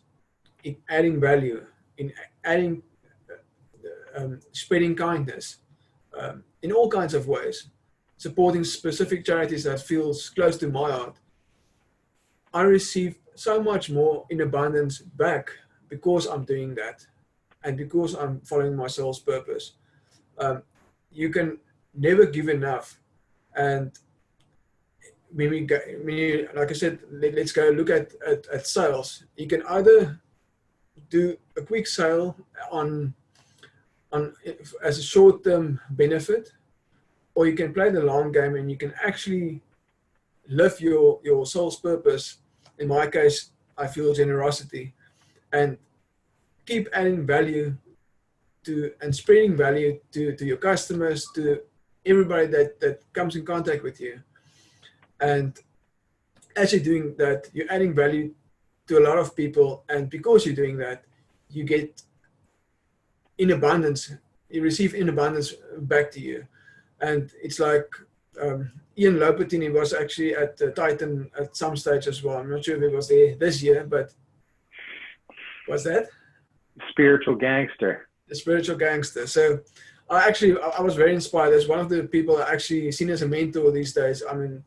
[SPEAKER 3] in adding value, in adding, spreading kindness, in all kinds of ways, supporting specific charities that feels close to my heart, I receive so much more in abundance back because I'm doing that and because I'm following my soul's purpose. You can never give enough. And like I said, let's go look at sales. You can either do a quick sale on as a short-term benefit, or you can play the long game and you can actually live your soul's purpose. In my case, I feel generosity, and keep adding value to and spreading value to your customers, to everybody that comes in contact with you. And as you're doing that, you're adding value to a lot of people, and because you're doing that, you get in abundance. You receive in abundance back to you. And it's like Ian Lopatin was actually at Titan at some stage as well. I'm not sure if he was there this year, but what's that?
[SPEAKER 2] Spiritual gangster.
[SPEAKER 3] The spiritual gangster. So I was very inspired. As one of the people I actually seen as a mentor these days. I mean,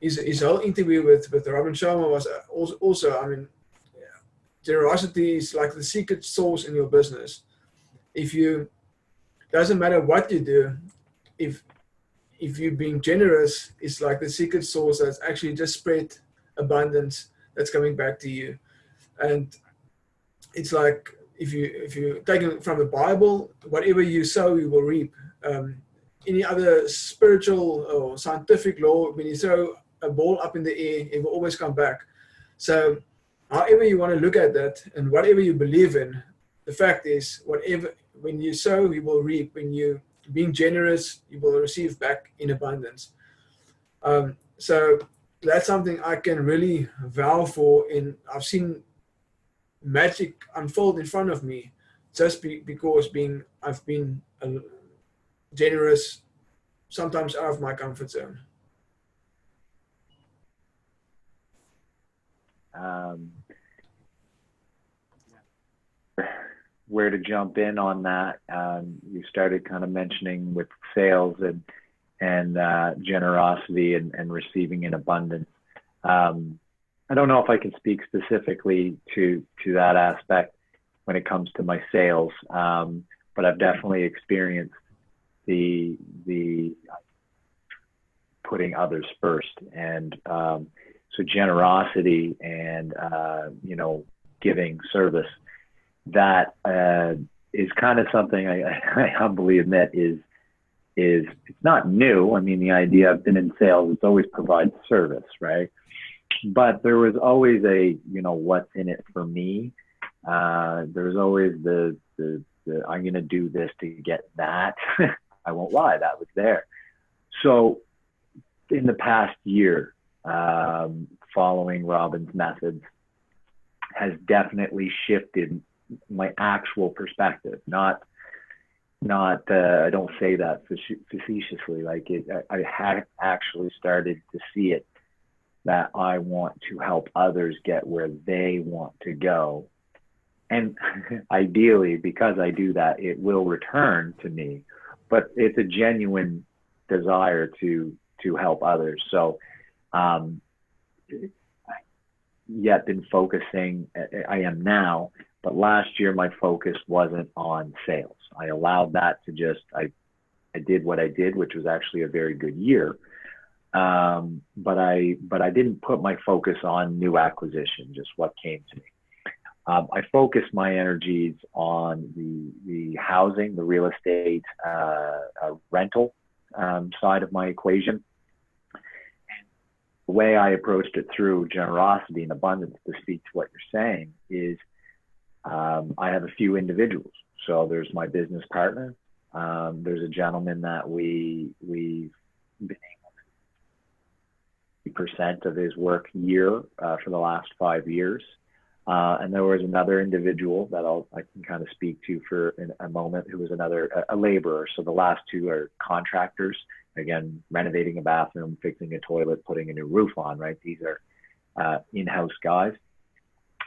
[SPEAKER 3] his whole interview with Robin Sharma was also, I mean, generosity is like the secret sauce in your business. Doesn't matter what you do, if you're being generous, it's like the secret sauce that's actually just spread abundance that's coming back to you. And it's like, if you take it from the Bible, whatever you sow, you will reap. Any other spiritual or scientific law, when you throw a ball up in the air, it will always come back. So however you want to look at that, and whatever you believe in, the fact is, when you sow, you will reap. When you being generous, you will receive back in abundance. So that's something I can really vow for. I've seen magic unfold in front of me just because I've been generous, sometimes out of my comfort zone.
[SPEAKER 2] Where to jump in on that? You started kind of mentioning with sales and generosity and receiving in abundance. I don't know if I can speak specifically to that aspect when it comes to my sales, but I've definitely experienced the putting others first, and so generosity and giving service. That is kind of something I humbly admit is it's not new. I mean, the idea, I've been in sales, it's always provide service, right? But there was always what's in it for me. There was always the I'm going to do this to get that. I won't lie, that was there. So in the past year, following Robin's methods has definitely shifted my actual perspective. Not I don't say that facetiously. Like I had actually started to see it, that I want to help others get where they want to go. And ideally, because I do that, it will return to me. But it's a genuine desire to help others. So yet been focusing. I am now, but last year my focus wasn't on sales. I allowed that to just, I did what I did, which was actually a very good year. But I didn't put my focus on new acquisition, just what came to me. I focused my energies on the housing, the real estate, rental side of my equation. The way I approached it through generosity and abundance, to speak to what you're saying, is I have a few individuals. So there's my business partner. There's a gentleman that we've been able to 50% of his work year for the last 5 years. And there was another individual that I can kind of speak to for a moment, who was a laborer. So the last two are contractors. Again, renovating a bathroom, fixing a toilet, putting a new roof on, right? These are in-house guys.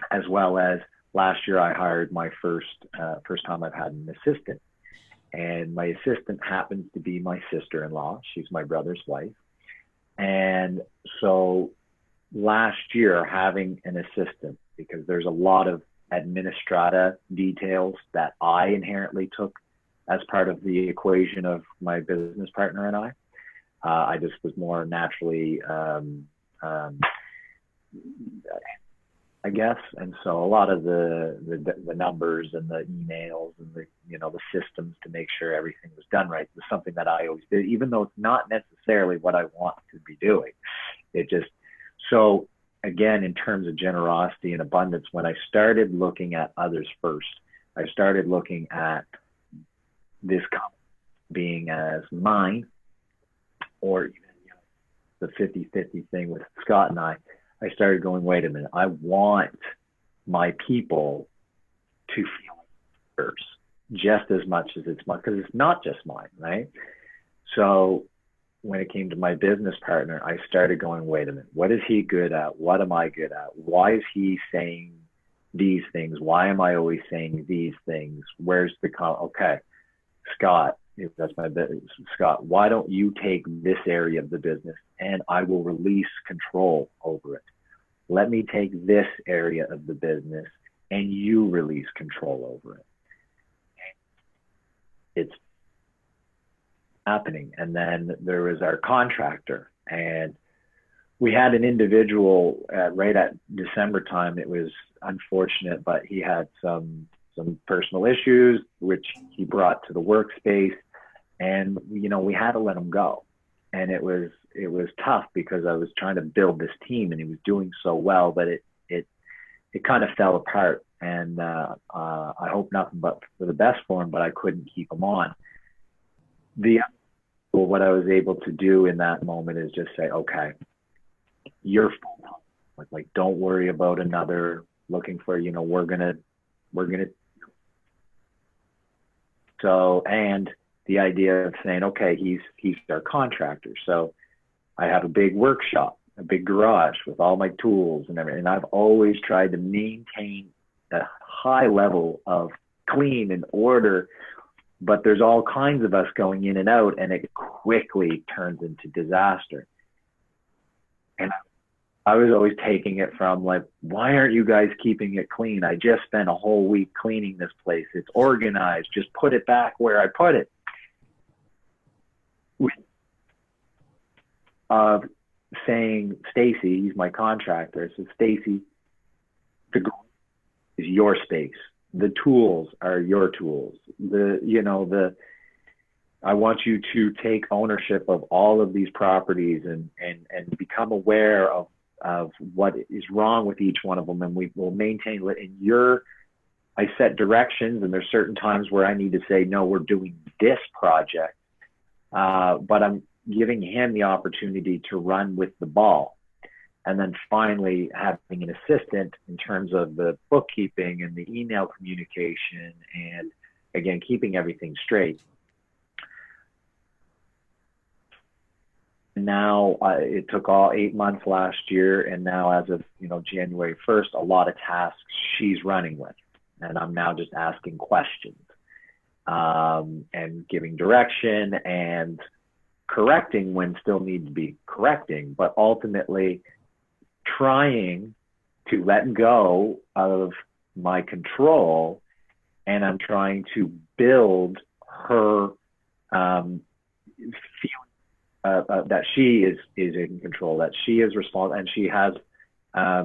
[SPEAKER 2] As well as last year, I hired my first time I've had an assistant. And my assistant happens to be my sister-in-law. She's my brother's wife. And so last year, having an assistant, because there's a lot of administrative details that I inherently took as part of the equation of my business partner and I. I just was more naturally, I guess. And so a lot of the numbers and the emails and the systems to make sure everything was done right was something that I always did, even though it's not necessarily what I want to be doing. So again, in terms of generosity and abundance, when I started looking at others first, I started looking at this company being as mine, or even the 50-50 thing with Scott and I started going, wait a minute, I want my people to feel theirs just as much as it's mine, because it's not just mine, right? So when it came to my business partner, I started going, wait a minute, what is he good at? What am I good at? Why is he saying these things? Why am I always saying these things? Where's the okay, Scott, if that's my business, Scott, why don't you take this area of the business and I will release control over it? Let me take this area of the business and you release control over it. It's happening. And then there was our contractor, and we had an individual right at December time. It was unfortunate, but he had some personal issues, which he brought to the workspace, and we had to let him go. And it was tough, because I was trying to build this team and he was doing so well, but it kind of fell apart. And I hope nothing but for the best for him, but I couldn't keep him on. What I was able to do in that moment is just say, okay, you're full time. Like don't worry about another looking for, we're gonna. So, and the idea of saying, okay, he's our contractor. So I have a big workshop, a big garage with all my tools and everything. And I've always tried to maintain a high level of clean and order, but there's all kinds of us going in and out, and it quickly turns into disaster. And I was always taking it from like, why aren't you guys keeping it clean? I just spent a whole week cleaning this place. It's organized. Just put it back where I put it. Saying, Stacy, he's my contractor. So Stacy, the garage is your space. The tools are your tools. I want you to take ownership of all of these properties and become aware of what is wrong with each one of them, and we will maintain it. I set directions, and there's certain times where I need to say, no, we're doing this project, but I'm giving him the opportunity to run with the ball. And then finally having an assistant in terms of the bookkeeping and the email communication, and again, keeping everything straight. Now it took all 8 months last year, and now as of January 1st, a lot of tasks she's running with, and I'm now just asking questions and giving direction and correcting when still need to be correcting, but ultimately trying to let go of my control, and I'm trying to build her feeling that she is in control, that she is responsible, and she has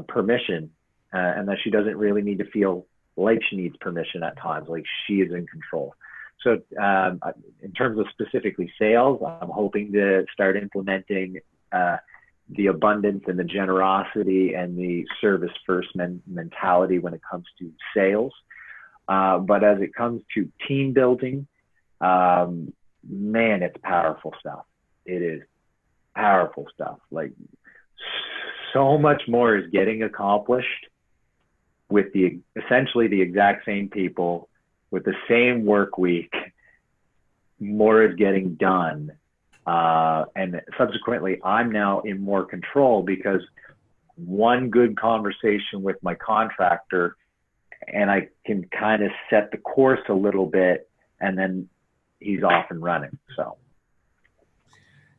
[SPEAKER 2] permission, and that she doesn't really need to feel like she needs permission at times, like she is in control. So in terms of specifically sales, I'm hoping to start implementing the abundance and the generosity and the service first mentality when it comes to sales. But as it comes to team building, man, it's powerful stuff. It is powerful stuff. Like, so much more is getting accomplished with essentially the exact same people with the same work week. More is getting done. And subsequently, I'm now in more control because one good conversation with my contractor, and I can kind of set the course a little bit, and then he's off and running. So.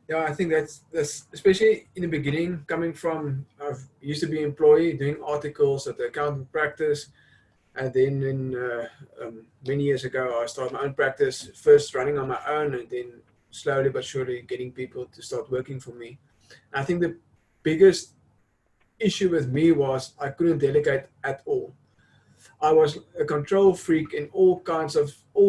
[SPEAKER 3] Yeah, I think that's especially in the beginning, coming from, I used to be an employee doing articles at the accounting practice. And then many years ago, I started my own practice, first running on my own, and then slowly but surely getting people to start working for me. And I think the biggest issue with me was I couldn't delegate at all. I was a control freak in all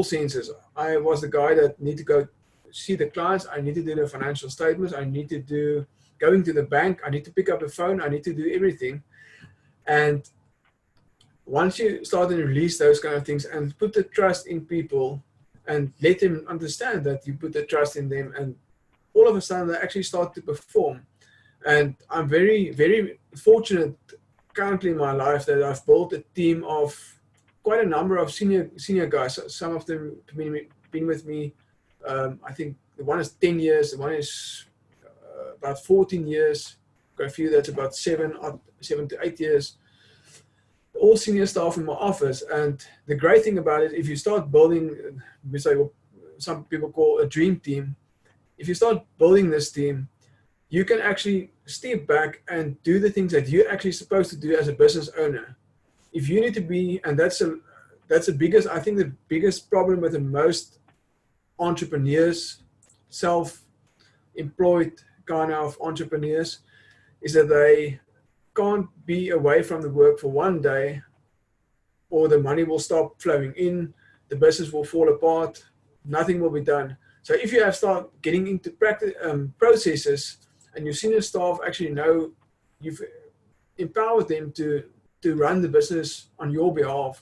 [SPEAKER 3] senses. I was the guy that needed to go see the clients, I need to do the financial statements, I need to do going to the bank, I need to pick up the phone, I need to do everything. And once you start to release those kind of things and put the trust in people and let them understand that you put the trust in them, and all of a sudden they actually start to perform. And I'm very, very fortunate currently in my life that I've built a team of quite a number of senior guys. Some of them have been with me. I think the one is 10 years, the one is about 14 years, got a few that's about 7 to 8 years, all senior staff in my office. And the great thing about it, if you start building, which some people call a dream team, if you start building this team, you can actually step back and do the things that you're actually supposed to do as a business owner. If you need to be, and that's the biggest, I think the biggest problem with the most entrepreneurs, self-employed kind of entrepreneurs, is that they can't be away from the work for one day, or the money will stop flowing in, the business will fall apart, nothing will be done. So if you have start getting into practice processes, and your senior staff actually know you've empowered them to run the business on your behalf,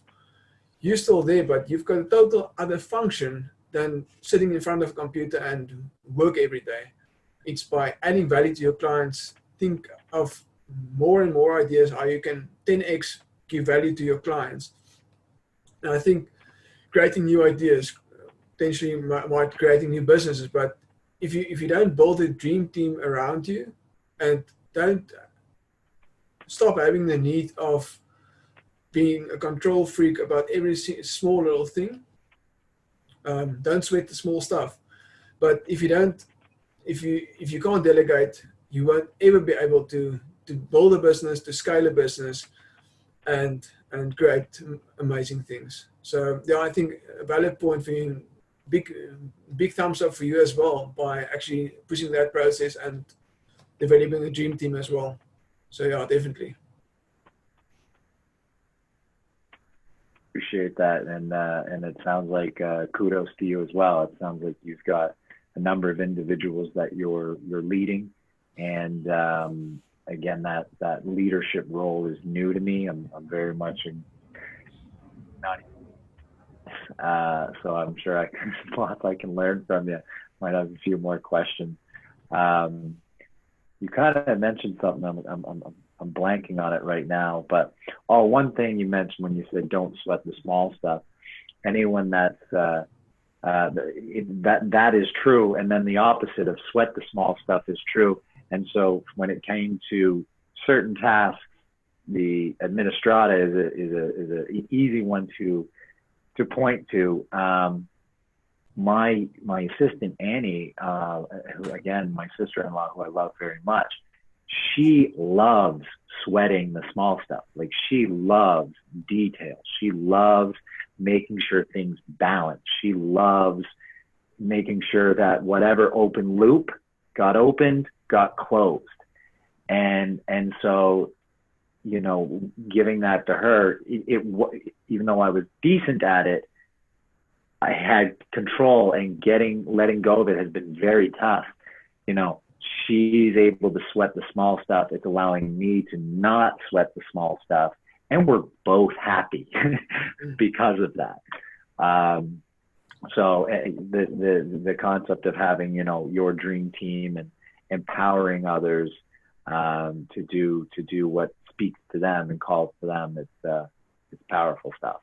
[SPEAKER 3] you're still there, but you've got a total other function than sitting in front of a computer and work every day. It's by adding value to your clients. Think of more and more ideas how you can 10x give value to your clients. And I think creating new ideas, potentially might creating new businesses, but if you don't build a dream team around you and don't stop having the need of being a control freak about every small little thing, don't sweat the small stuff. But if you can't delegate, you won't ever be able to build a business, to scale a business, and create amazing things. So yeah, I think a valid point for you. Big thumbs up for you as well by actually pushing that process and developing a dream team as well. So yeah, definitely.
[SPEAKER 2] Appreciate that, and it sounds like kudos to you as well. It sounds like you've got a number of individuals that you're leading, and again, that leadership role is new to me. I'm very much not. So I'm sure there's lots I can learn from you. Might have a few more questions. You kind of mentioned something. I'm blanking on it right now, but one thing you mentioned when you said don't sweat the small stuff. Anyone that is true, and then the opposite of sweat the small stuff is true. And so when it came to certain tasks, the administrata is an easy one to point to. My assistant Annie, who again my sister-in-law, who I love very much, she loves sweating the small stuff. Like, she loves details. She loves making sure things balance. She loves making sure that whatever open loop got opened, got closed. And so, you know, giving that to her, even though I was decent at it, I had control, and letting go of it has been very tough. You know, she's able to sweat the small stuff. It's allowing me to not sweat the small stuff. And we're both happy because of that. So the concept of having, you know, your dream team and empowering others to do what speaks to them and calls to them, it's powerful stuff.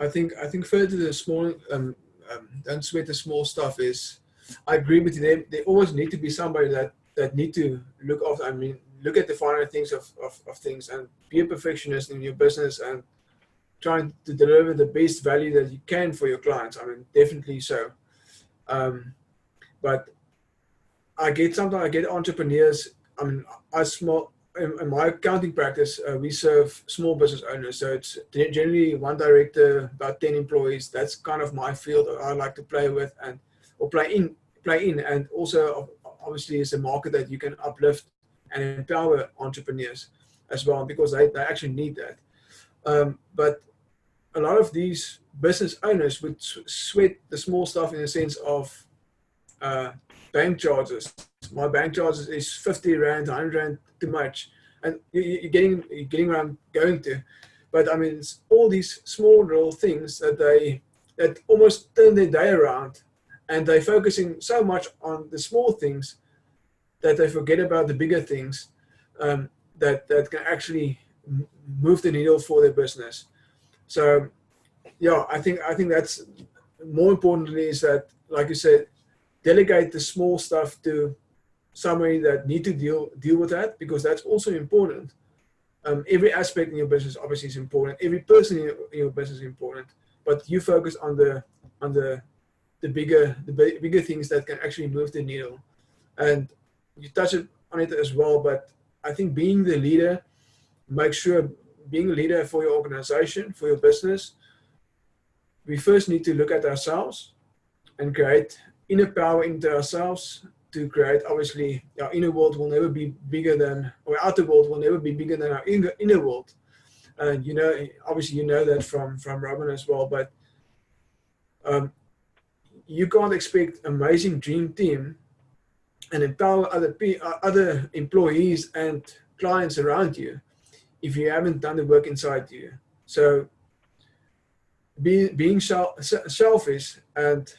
[SPEAKER 3] I think further to the small, don't sweat the small stuff is, I agree with you. There always need to be somebody that need to look after. I mean, look at the finer things of things, and be a perfectionist in your business and trying to deliver the best value that you can for your clients. I mean, definitely so. But sometimes I get entrepreneurs. I mean, in my accounting practice, we serve small business owners. So it's generally one director, about 10 employees. That's kind of my field that I like to play with or play in. And also, obviously, it's a market that you can uplift and empower entrepreneurs as well, because they actually need that. But a lot of these business owners would sweat the small stuff in the sense of bank charges. My bank charges is 50 Rand, 100 Rand too much. And you're getting where I'm going to. But I mean, it's all these small little things that almost turn their day around. And they're focusing so much on the small things that they forget about the bigger things that can actually move the needle for their business. So, yeah, I think that's more importantly is that, like you said, delegate the small stuff to somebody that need to deal with that, because that's also important. Every aspect in your business obviously is important. Every person in your business is important, but you focus on the bigger things that can actually move the needle. And you touch on it as well, but I think being the leader, make sure being a leader for your organization, for your business, we first need to look at ourselves and create inner power into ourselves to create, obviously, our inner world will never be bigger than, or outer world will never be bigger than our inner world. And, you know, obviously, you know that from Robin as well, but you can't expect amazing dream team and empower other employees and clients around you if you haven't done the work inside you. So being selfish and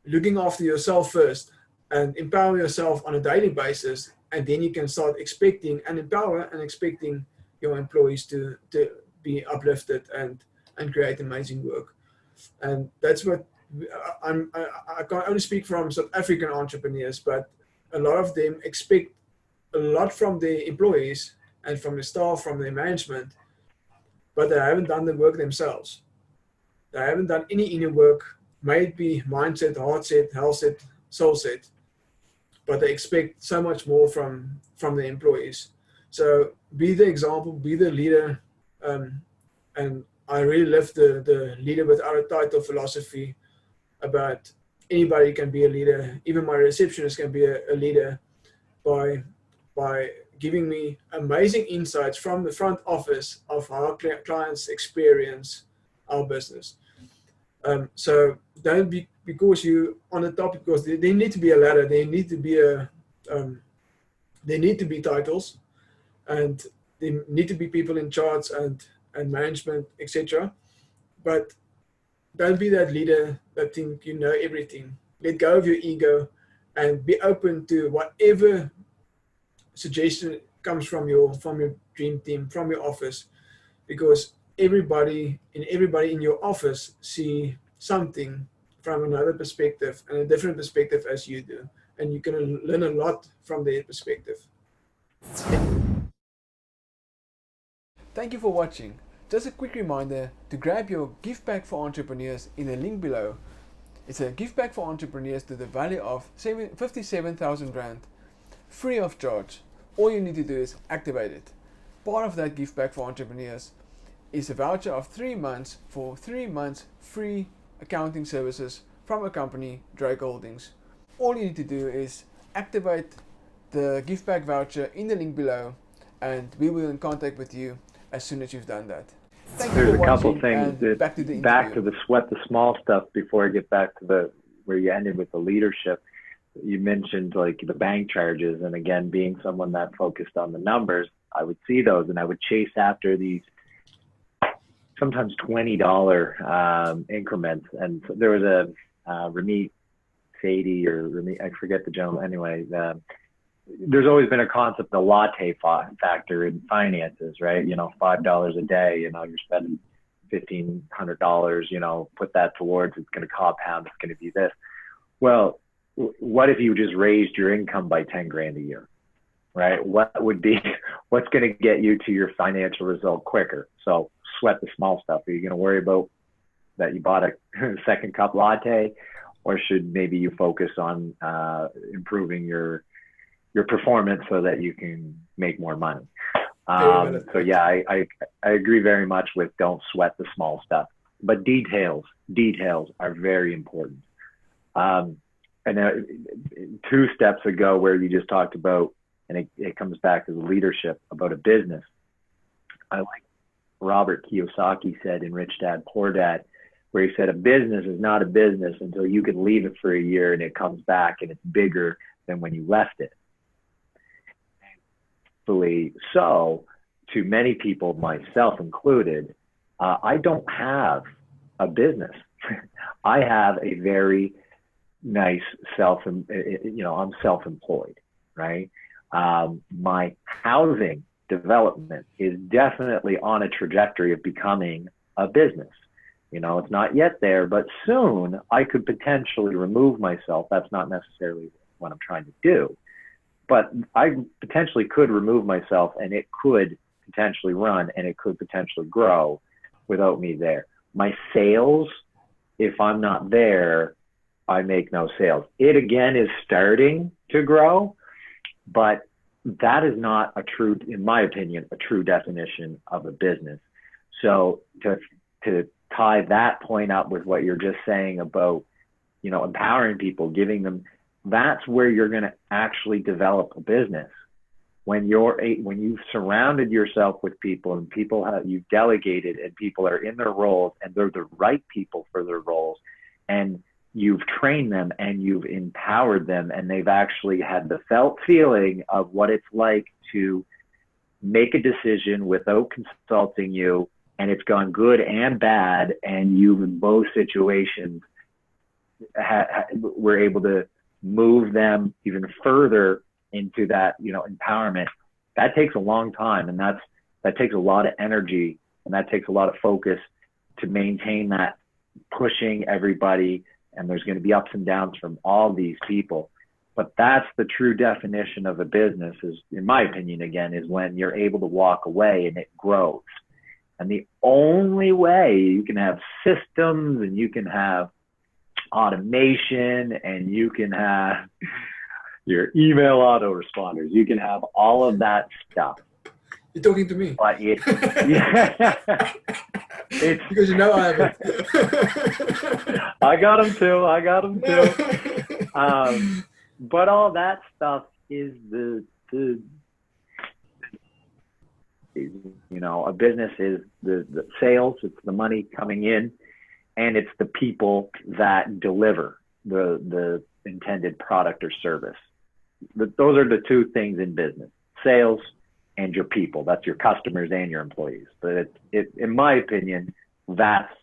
[SPEAKER 3] looking after yourself first and empower yourself on a daily basis, and then you can start expecting and expecting your employees to be uplifted and create amazing work. And that's what I can only speak from South African entrepreneurs, but a lot of them expect a lot from their employees and from the staff, from their management, but they haven't done the work themselves. They haven't done any inner work, may it be mindset, heart set, health set, soul set, but they expect so much more from the employees. So be the example, be the leader, and I really love the leader without a title philosophy about anybody can be a leader. Even my receptionist can be a leader by giving me amazing insights from the front office of how our clients experience our business. So don't be because you on the top, because they need to be a ladder. They need to be they need to be titles, and they need to be people in charge and management, etc. But don't be that leader that think you know everything. Let go of your ego and be open to whatever suggestion comes from your dream team, from your office, because everybody in your office see something from another perspective and a different perspective as you do, and you can learn a lot from their perspective.
[SPEAKER 1] Thank you for watching. Just a quick reminder to grab your gift pack for entrepreneurs in the link below. It's a gift pack for entrepreneurs to the value of 57,000 Rand. free of charge. All you need to do is activate it. Part of that gift back for entrepreneurs is a voucher of 3 months for 3 months free accounting services from a company, Dryk Holdings. All you need to do is activate the gift back voucher in the link below, and we will be in contact with you as soon as you've done that. Thank you
[SPEAKER 2] There's
[SPEAKER 1] for
[SPEAKER 2] a couple
[SPEAKER 1] watching,
[SPEAKER 2] things
[SPEAKER 1] and back to the
[SPEAKER 2] back
[SPEAKER 1] interview.
[SPEAKER 2] to the sweat the small stuff before I get back to the where you ended with the leadership. You mentioned like the bank charges, and again, being someone that focused on the numbers, I would see those and I would chase after these sometimes $20 increments. And so there was a Ramit Sadie or Ramit, I forget the gentleman. Anyway, there's always been a concept, the latte factor in finances, right? You know, $5 a day, you know, you're spending $1,500, you know, put that towards, it's going to compound, it's going to be this. Well, what if you just raised your income by 10 grand a year, right? What's going to get you to your financial result quicker? So sweat the small stuff. Are you going to worry about that you bought a second cup latte, or should maybe you focus on improving your performance so that you can make more money? So yeah, I agree very much with don't sweat the small stuff, but details are very important. And 2 steps ago, where you just talked about, and it comes back to the leadership about a business. I like Robert Kiyosaki said in Rich Dad, Poor Dad, where he said a business is not a business until you can leave it for a year and it comes back and it's bigger than when you left it. So, to many people, myself included, I don't have a business. I have a very nice I'm self-employed, right? My housing development is definitely on a trajectory of becoming a business. You know, it's not yet there, but soon I could potentially remove myself. That's not necessarily what I'm trying to do, but I potentially could remove myself and it could potentially run and it could potentially grow without me there. My sales, if I'm not there, I make no sales. It again is starting to grow, but that is not a true, in my opinion, a true definition of a business. So to tie that point up with what you're just saying about, you know, empowering people, giving them, that's where you're going to actually develop a business. When you've surrounded yourself with people and you've delegated and people are in their roles and they're the right people for their roles, and you've trained them and you've empowered them and they've actually had the felt feeling of what it's like to make a decision without consulting you, and it's gone good and bad, and you've in both situations were able to move them even further into that, you know, empowerment. That takes a long time, and that takes a lot of energy, and that takes a lot of focus to maintain that, pushing everybody. And there's going to be ups and downs from all these people, but that's the true definition of a business, is, in my opinion, again, is when you're able to walk away and it grows. And the only way you can have systems and you can have automation and you can have your email autoresponders, you can have all of that stuff.
[SPEAKER 3] You're talking to me.
[SPEAKER 2] But it's
[SPEAKER 3] because you know I haven't.
[SPEAKER 2] I got them too. But all that stuff is the you know, a business is the sales, it's the money coming in, and it's the people that deliver the intended product or service. Those are the 2 things in business: sales and your people. That's your customers and your employees. But in my opinion, that's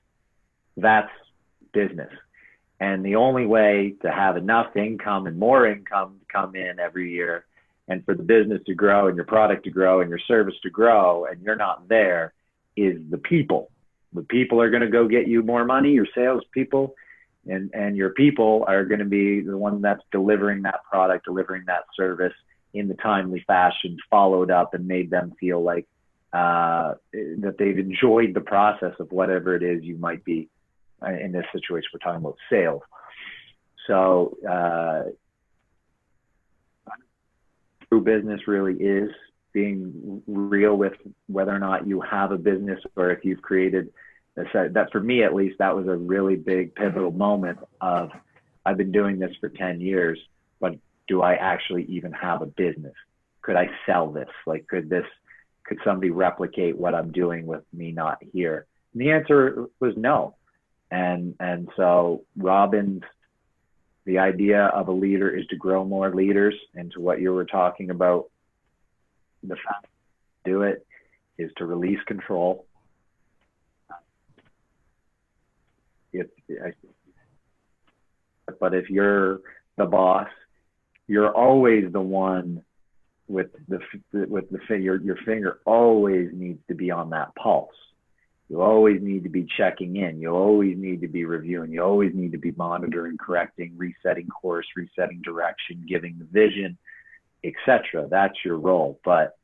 [SPEAKER 2] business. And the only way to have enough income and more income to come in every year, and for the business to grow and your product to grow and your service to grow, and you're not there, is the people. The people are going to go get you more money, your sales people, and your people are going to be the one that's delivering that product, delivering that service in the timely fashion, followed up and made them feel like that they've enjoyed the process of whatever it is you might be. In this situation, we're talking about sales. So true business really is, being real with whether or not you have a business or if you've created that. For me, at least, that was a really big pivotal moment of, I've been doing this for 10 years, but do I actually even have a business? Could I sell this? Like, could somebody replicate what I'm doing with me not here? And the answer was no. And so the idea of a leader is to grow more leaders, and to what you were talking about, the fact to do it is to release control. But if you're the boss, you're always the one with the finger. Your finger always needs to be on that pulse. You always need to be checking in. You always need to be reviewing. You always need to be monitoring, correcting, resetting course, resetting direction, giving the vision, etc. That's your role. But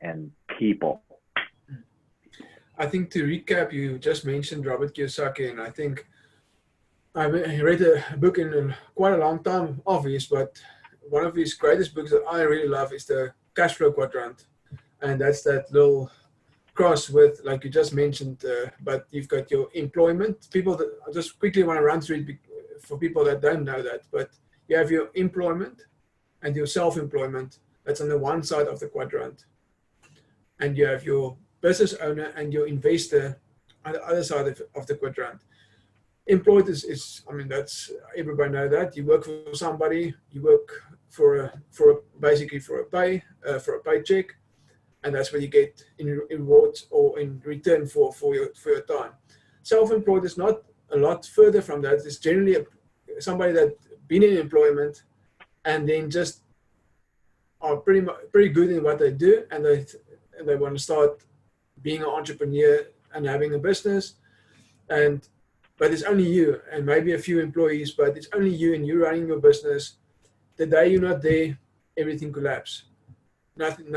[SPEAKER 2] and people.
[SPEAKER 3] I think, to recap, you just mentioned Robert Kiyosaki, and I think I read a book in quite a long time, obvious, but one of his greatest books that I really love is the Cash Flow Quadrant. And that's that little cross with, like you just mentioned, but you've got your employment. People that, I just quickly want to run through it for people that don't know that, but you have your employment and your self-employment. That's on the one side of the quadrant. And you have your business owner and your investor on the other side of the quadrant. Employed is, I mean, that's, everybody know that. You work for somebody, you work basically for a paycheck, and that's what you get in rewards or in return for your time. Self-employed is not a lot further from that. It's generally somebody that been in employment and then just are pretty good in what they do, and they want to start being an entrepreneur and having a business, but it's only you and maybe a few employees, but it's only you and you running your business. The day you're not there, everything collapses. Nothing,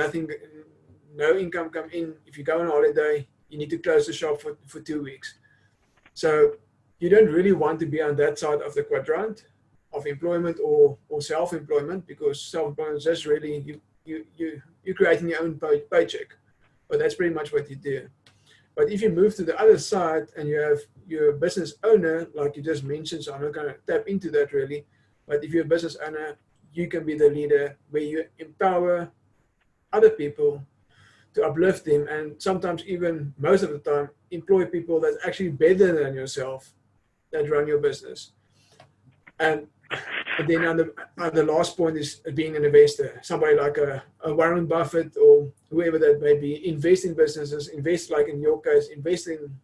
[SPEAKER 3] no income come in. If you go on holiday, you need to close the shop for 2 weeks. So you don't really want to be on that side of the quadrant of employment or self-employment, because self-employment is just really you're creating your own paycheck. But that's pretty much what you do. But if you move to the other side and you have your business owner, like you just mentioned, so I'm not going to tap into that really, but if you're a business owner, you can be the leader where you empower other people to uplift them, and sometimes even most of the time employ people that's actually better than yourself that run your business. And then on the last point is being an investor, somebody like a Warren Buffett or whoever that may be. Invest in businesses, invest, like in your case, invest in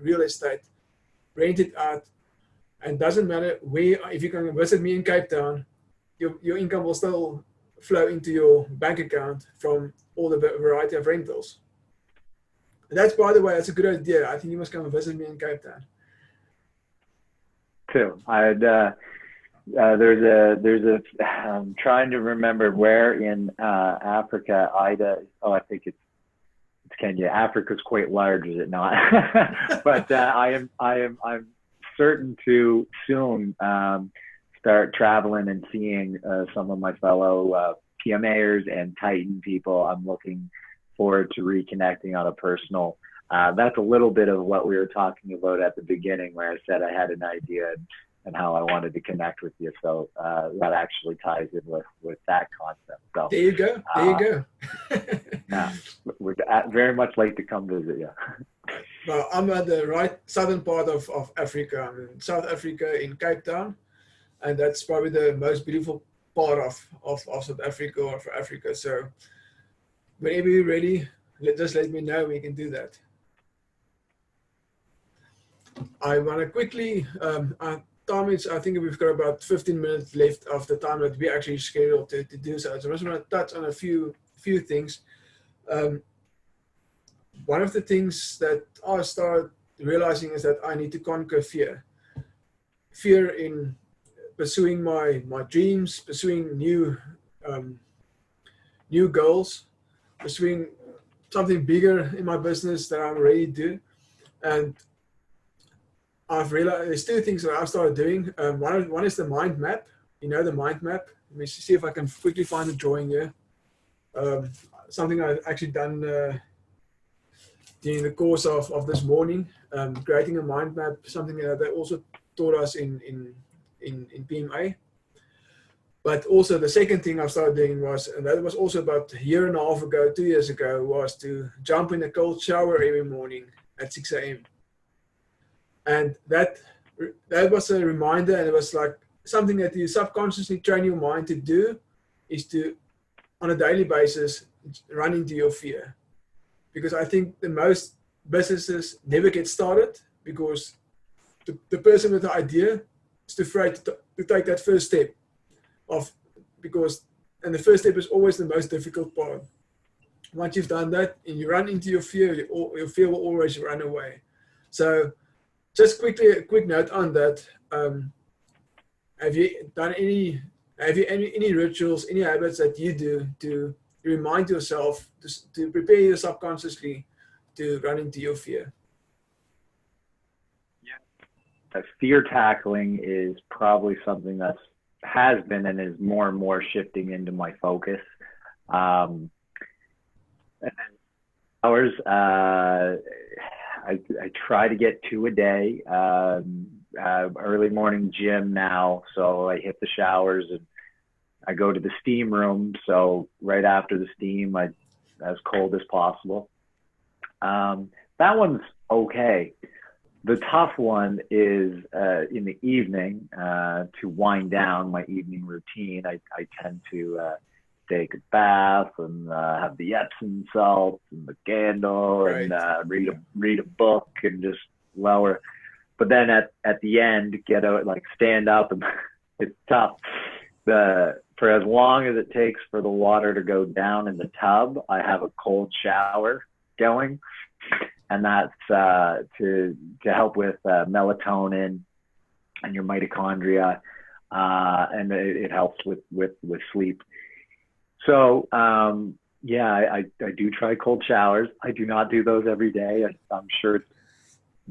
[SPEAKER 3] real estate, rent it out, and doesn't matter where. If you can visit me in Cape Town, your income will still flow into your bank account from all the variety of rentals. And that's, by the way, that's a good idea. I think you must come and visit me in Cape Town.
[SPEAKER 2] Too. I'm trying to remember where in Africa, I think it's Kenya. Africa's quite large, is it not? But I'm certain to soon start traveling and seeing some of my fellow PMAers and Titan people. I'm looking forward to reconnecting on a personal. That's a little bit of what we were talking about at the beginning, where I said I had an idea and how I wanted to connect with you. So that actually ties in with that concept. So
[SPEAKER 3] there you go.
[SPEAKER 2] Yeah, we'd very much like to come visit you.
[SPEAKER 3] Well, I'm at the right southern part of Africa. I'm in South Africa, in Cape Town, and that's probably the most beautiful part of South Africa or for Africa. So whenever you're ready, just let me know. We can do that. I want to quickly, I think we've got about 15 minutes left of the time that we actually scheduled to do so. So I just want to touch on a few things. One of the things that I started realizing is that I need to conquer fear. Fear in pursuing my dreams, pursuing new goals, pursuing something bigger in my business that I'm ready to do. And I've realized there's two things that I've started doing. One is the mind map. You know, the mind map. Let me see if I can quickly find the drawing here. Something I've actually done during the course of this morning, creating a mind map, something that they also taught us in PMA. But also the second thing I started doing was, and that was also about a year and a half ago, 2 years ago, was to jump in a cold shower every morning at 6 a.m. And that was a reminder, and it was like something that you subconsciously train your mind to do, is to, on a daily basis, run into your fear. Because I think the most businesses never get started because the person with the idea is too afraid to take that first step. And the first step is always the most difficult part. Once you've done that and you run into your fear, your fear will always run away. So just quickly, a quick note on that. Have you any rituals, any habits that you do to remind yourself, to prepare you subconsciously to run into your fear?
[SPEAKER 2] Yeah. Fear tackling is probably something that has been and is more and more shifting into my focus. And hours, I try to get 2 a day. Early morning gym now, so I hit the showers and I go to the steam room. So right after the steam, as cold as possible. That one's okay. The tough one is in the evening to wind down my evening routine. I tend to take a bath and have the Epsom salt and the candle, right, and read a book and just lower. But then at the end, get out, like stand up, and it's tough. For as long as it takes for the water to go down in the tub, I have a cold shower going, and that's to help with melatonin and your mitochondria, and it helps with sleep. So yeah, I do try cold showers. I do not do those every day. I'm sure it's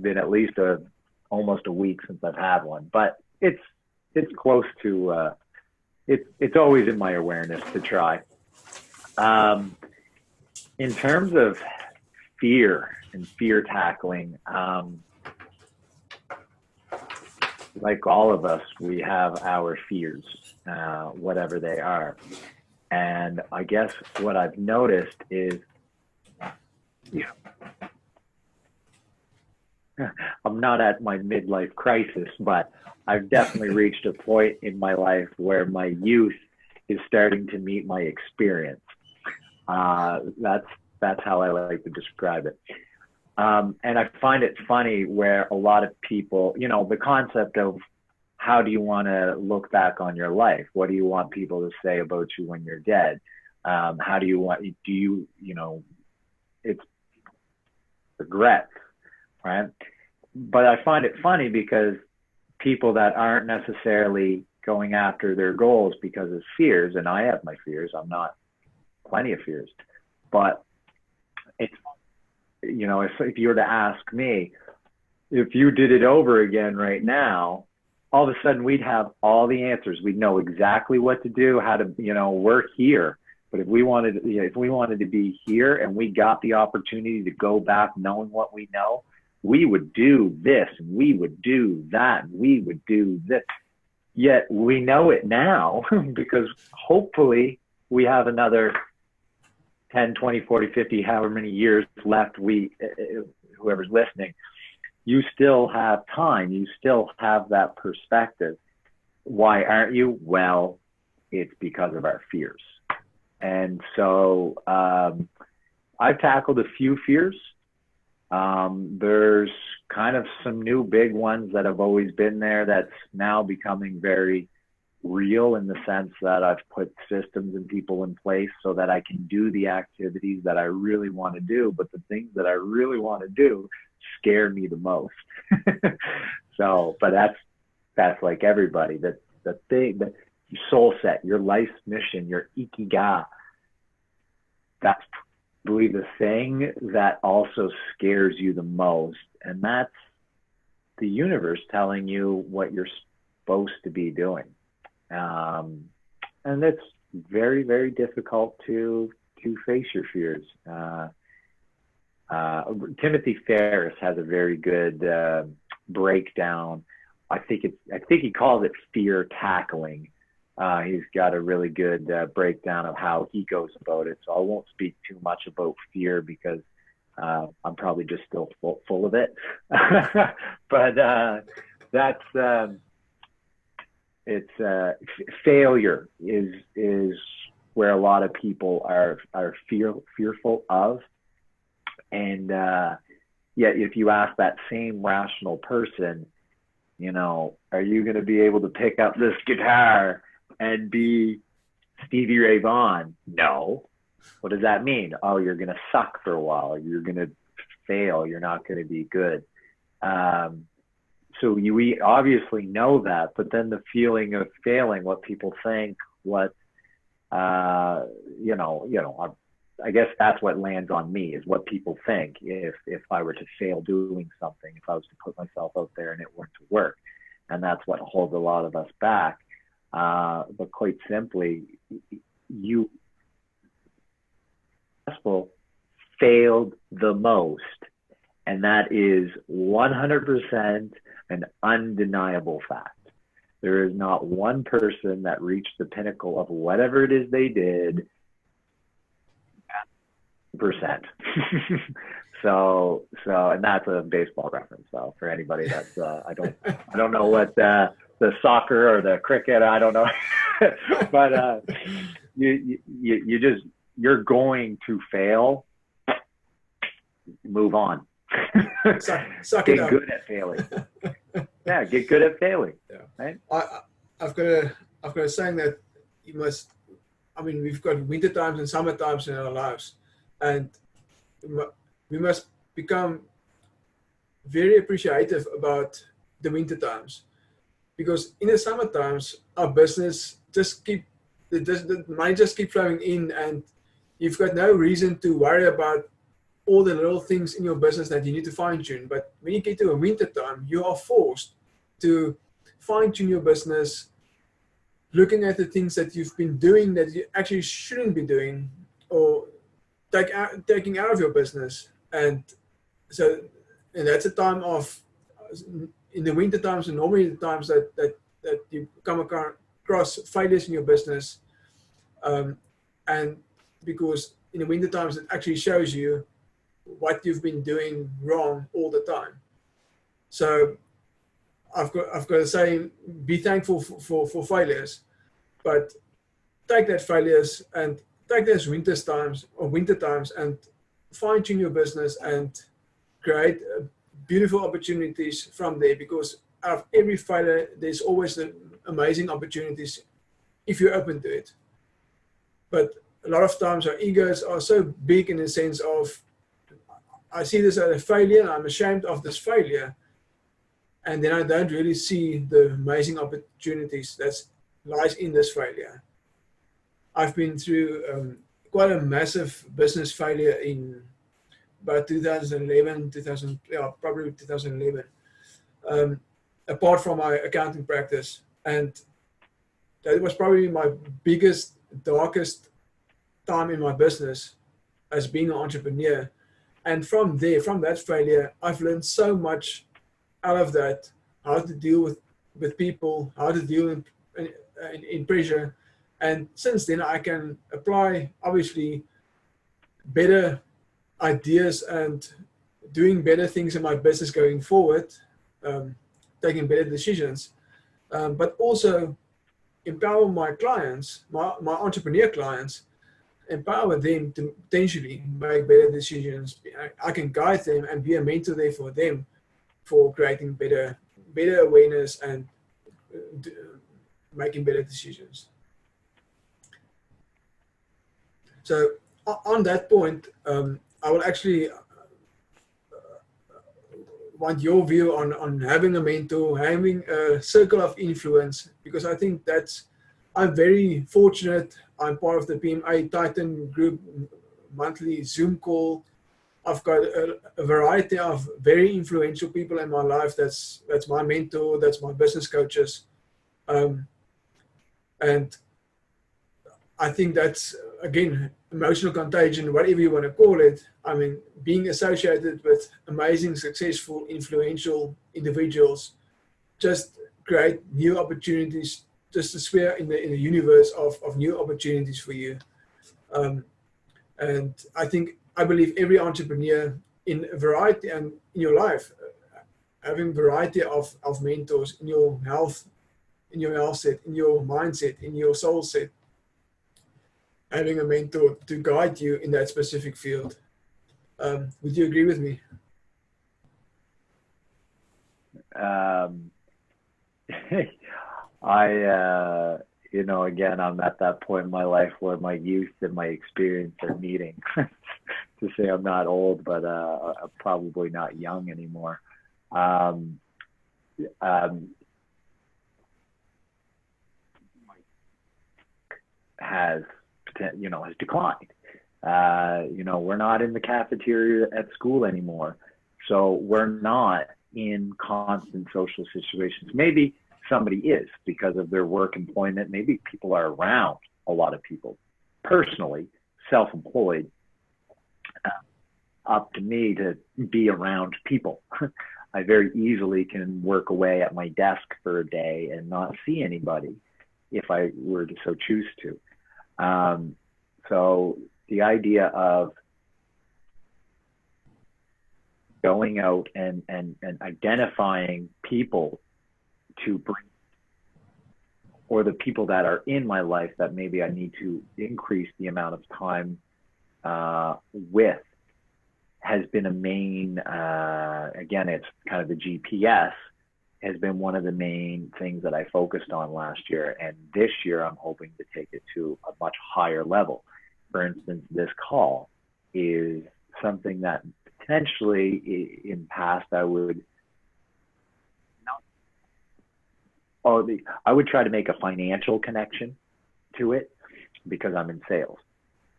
[SPEAKER 2] been at least almost a week since I've had one, but it's close to it's always in my awareness to try. In terms of fear and fear tackling, like all of us, we have our fears, whatever they are. And I guess what I've noticed is, I'm not at my midlife crisis, but I've definitely reached a point in my life where my youth is starting to meet my experience. That's how I like to describe it. And I find it funny where a lot of people, the concept of how do you want to look back on your life? What do you want people to say about you when you're dead? How do you it's regret, right? But I find it funny because people that aren't necessarily going after their goals because of fears, and I have my fears, I'm not plenty of fears, but it's, if you were to ask me, if you did it over again right now, all of a sudden we'd have all the answers. We'd know exactly what to do, how to, we're here. But if we wanted to be here and we got the opportunity to go back knowing what we know, we would do this, and we would do that, and we would do this. Yet we know it now because hopefully we have another 10, 20, 40, 50, however many years left, whoever's listening, you still have time. You still have that perspective. Why aren't you? Well, it's because of our fears. And so I've tackled a few fears. There's kind of some new big ones that have always been there that's now becoming very real, in the sense that I've put systems and people in place so that I can do the activities that I really want to do, but the things that I really want to do scare me the most. So, but that's like everybody, that the thing, that your soul set, your life's mission, your ikigai, that's probably the thing that also scares you the most. And that's the universe telling you what you're supposed to be doing. And and it's very, very difficult to face your fears. Timothy Ferriss has a very good breakdown. I think he calls it fear tackling. He's got a really good breakdown of how he goes about it. So I won't speak too much about fear because I'm probably just still full of it. But that's failure is where a lot of people are fearful of. And yet if you ask that same rational person, you know, are you going to be able to pick up this guitar and be Stevie Ray Vaughan? No. What does that mean? Oh, you're going to suck for a while. You're going to fail. You're not going to be good. So we obviously know that, but then the feeling of failing, what people think, what, I guess that's what lands on me, is what people think if I were to fail doing something, if I was to put myself out there and it weren't to work. And that's what holds a lot of us back. But quite simply, you failed the most. And that is 100% an undeniable fact. There is not one person that reached the pinnacle of whatever it is they did percent. So and that's a baseball reference. So for anybody that's I don't know what the soccer or the cricket, I don't know. But you're going to fail. Move on.
[SPEAKER 3] Suck
[SPEAKER 2] get
[SPEAKER 3] it up.
[SPEAKER 2] good at failing. Yeah, get good at failing.
[SPEAKER 3] Yeah.
[SPEAKER 2] Right?
[SPEAKER 3] I've got a saying that you must. I mean, we've got winter times and summer times in our lives, and we must become very appreciative about the winter times, because in the summer times our business the money just keep flowing in, and you've got no reason to worry about all the little things in your business that you need to fine tune. But when you get to a winter time, you are forced to fine tune your business, looking at the things that you've been doing that you actually shouldn't be doing, or taking out of your business. And that's a time of, in the winter times, and normally the times that you come across failures in your business. And because in the winter times, it actually shows you what you've been doing wrong all the time. So I've got to say, be thankful for failures, but take that failures and take those winter times and fine tune your business and create beautiful opportunities from there, because out of every failure, there's always amazing opportunities if you're open to it. But a lot of times our egos are so big in the sense of, I see this as a failure and I'm ashamed of this failure. And then I don't really see the amazing opportunities that lies in this failure. I've been through quite a massive business failure in about 2011, probably 2011, apart from my accounting practice. And that was probably my biggest, darkest time in my business as being an entrepreneur. And from that failure, I've learned so much out of that, how to deal with people, how to deal in pressure. And since then, I can apply, obviously, better ideas and doing better things in my business going forward, taking better decisions, but also empower my clients, my entrepreneur clients, empower them to potentially make better decisions. I can guide them and be a mentor there for them, for creating better awareness and making better decisions. So on that point, I will actually want your view on having a mentor, having a circle of influence, because I think I'm very fortunate. I'm part of the PMA Titan group monthly Zoom call. I've got a variety of very influential people in my life. That's my mentor. That's my business coaches. And I think that's, again, emotional contagion, whatever you want to call it. I mean, being associated with amazing, successful, influential individuals just create new opportunities, just a sphere in the universe of new opportunities for you. Um, and I believe every entrepreneur in a variety and in your life, having variety of mentors in your health, set, in your mindset, in your soul set, having a mentor to guide you in that specific field. Would you agree with me?
[SPEAKER 2] Again, I'm at that point in my life where my youth and my experience are meeting. To say I'm not old, but I'm probably not young anymore. Has declined. We're not in the cafeteria at school anymore, so we're not in constant social situations. Maybe somebody is because of their work employment. Maybe people are around a lot of people. Personally, self-employed, up to me to be around people. I very easily can work away at my desk for a day and not see anybody if I were to so choose to. So the idea of going out and identifying people to bring, or the people that are in my life that maybe I need to increase the amount of time with, has been a main, again, it's kind of the GPS, has been one of the main things that I focused on last year. And this year, I'm hoping to take it to a much higher level. For instance, this call is something that potentially in past I would I would try to make a financial connection to it because I'm in sales.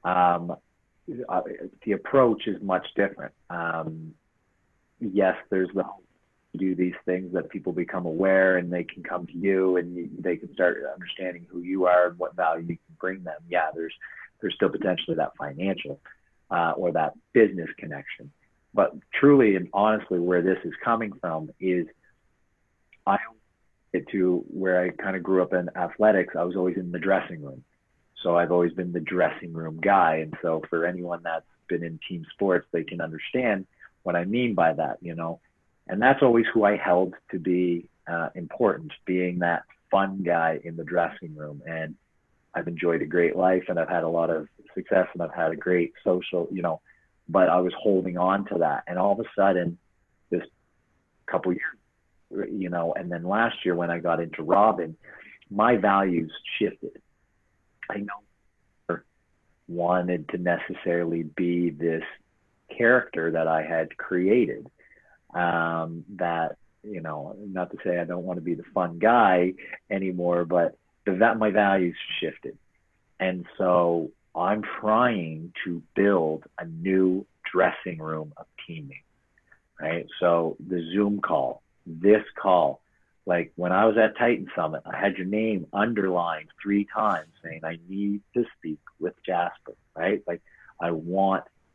[SPEAKER 2] The approach is much different. Yes, there's the do these things that people become aware and they can come to you and they can start understanding who you are and what value you can bring them. Yeah, there's still potentially that financial or that business connection. But truly and honestly, where this is coming from is I get to where I kind of grew up in athletics. I was always in the dressing room. So I've always been the dressing room guy. And so for anyone that's been in team sports, they can understand what I mean by that, And that's always who I held to be important, being that fun guy in the dressing room. And I've enjoyed a great life and I've had a lot of success and I've had a great social, but I was holding on to that. And all of a sudden, this couple years, and then last year when I got into Robin, my values shifted. I never wanted to necessarily be this character that I had created. That, not to say I don't want to be the fun guy anymore, but my values shifted. And so I'm trying to build a new dressing room of teaming, right? So the Zoom call, this call, like when I was at Titan Summit, I had your name underlined 3 times saying, I need to speak with Jasper, right? Like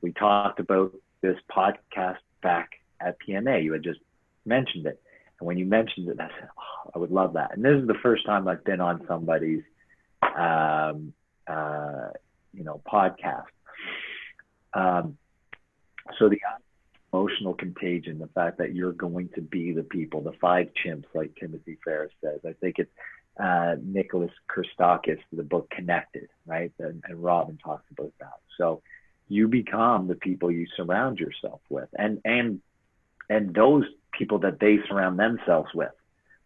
[SPEAKER 2] we talked about this podcast back at PMA. You had just mentioned it. And when you mentioned it, I said, oh, I would love that. And this is the first time I've been on somebody's, podcast. So the emotional contagion, the fact that you're going to be the people, the 5 chimps, like Timothy Ferriss says. I think it's Nicholas Christakis, the book Connected, right? And Robin talks about that. So you become the people you surround yourself with, and those people that they surround themselves with,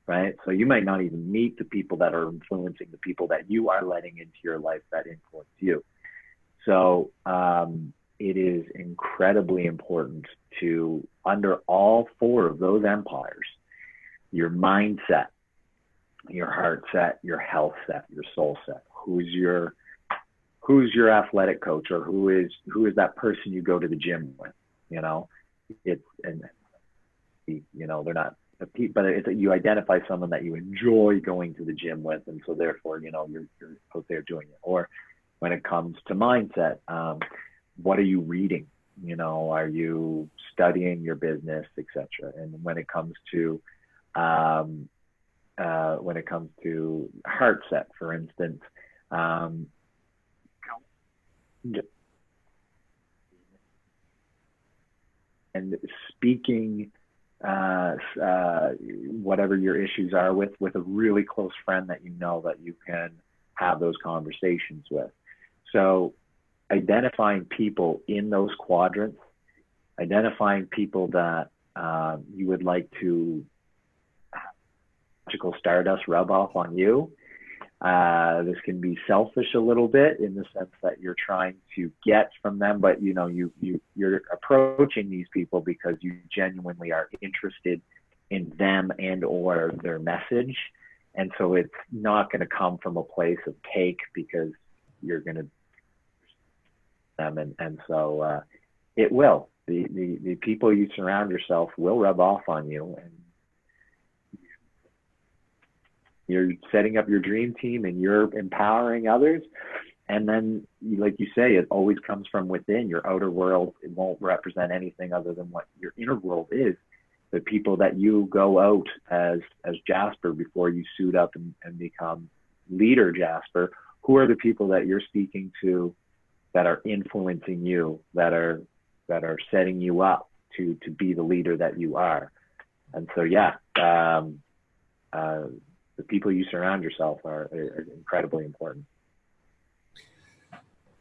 [SPEAKER 2] right? So you might not even meet the people that are influencing the people that you are letting into your life that influence you. So it is incredibly important to, under all 4 of those empires, your mindset, your heart set, your health set, your soul set. Who's your athletic coach, or who is that person you go to the gym with? They're not, but it's you identify someone that you enjoy going to the gym with, and so therefore you're out there doing it. Or when it comes to mindset. What are you reading? Are you studying your business, etc.? And when it comes to heart set, for instance, and speaking whatever your issues are with a really close friend that that you can have those conversations with. So identifying people in those quadrants, identifying people that you would like to have magical stardust rub off on you. This can be selfish a little bit in the sense that you're trying to get from them, but you're approaching these people because you genuinely are interested in them and or their message. And so it's not going to come from a place of take, because you're going to them, and so it will. The people you surround yourself will rub off on you, and you're setting up your dream team and you're empowering others. And then, like you say, it always comes from within. Your outer world, it won't represent anything other than what your inner world is. The people that you go out as Jasper before you suit up and become leader Jasper, who are the people that you're speaking to that are influencing you, that are setting you up to be the leader that you are? And so, the people you surround yourself are incredibly important.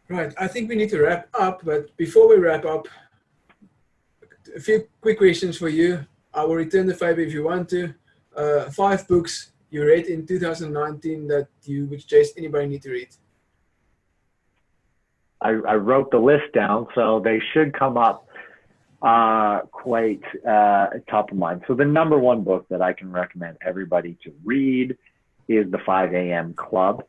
[SPEAKER 3] Right. I think we need to wrap up, but before we wrap up, a few quick questions for you. I will return the favor if you want to. 5 books you read in 2019 that you would suggest anybody need to read.
[SPEAKER 2] I wrote the list down, so they should come up quite top of mind. So the number one book that I can recommend everybody to read is The 5 a.m. Club.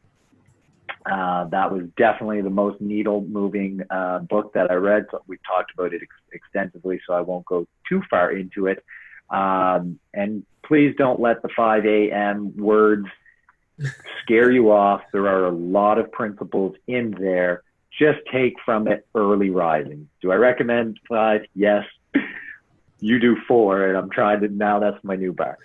[SPEAKER 2] That was definitely the most needle moving book that I read. So we've talked about it extensively, so I won't go too far into it. And please don't let the 5 a.m. words scare you off. There are a lot of principles in there. Just take from it early rising. Do I recommend 5? Yes. You do 4, and I'm trying to, now that's my new bar.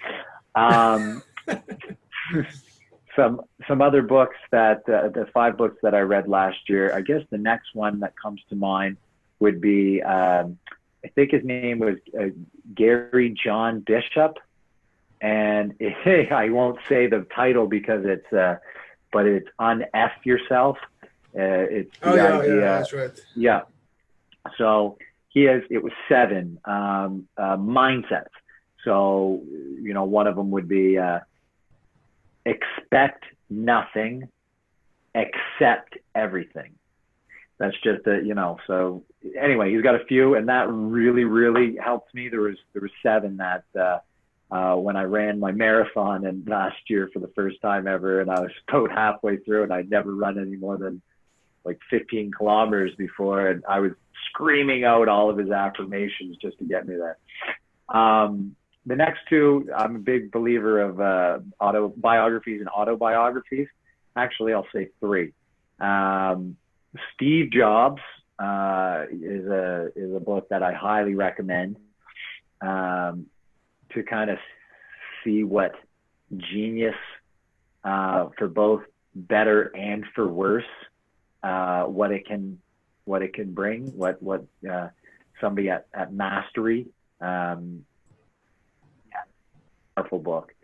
[SPEAKER 2] Some other books that, the 5 books that I read last year, I guess the next one that comes to mind would be, I think his name was Gary John Bishop. And I won't say the title because but it's Un-F Yourself. It's the idea.
[SPEAKER 3] Yeah, that's right.
[SPEAKER 2] Yeah. So it was 7 mindsets. So, one of them would be expect nothing, accept everything. That's just so anyway, he's got a few, and that really, really helped me. There was 7 that when I ran my marathon and last year for the first time ever, and I was about halfway through, and I'd never run any more than like 15 kilometers before, and I was screaming out all of his affirmations just to get me there. The next 2, I'm a big believer of autobiographies and autobiographies. Actually, I'll say 3. Steve Jobs is a book that I highly recommend to kind of see what genius, for both better and for worse, what it can bring, what somebody at mastery. Powerful book.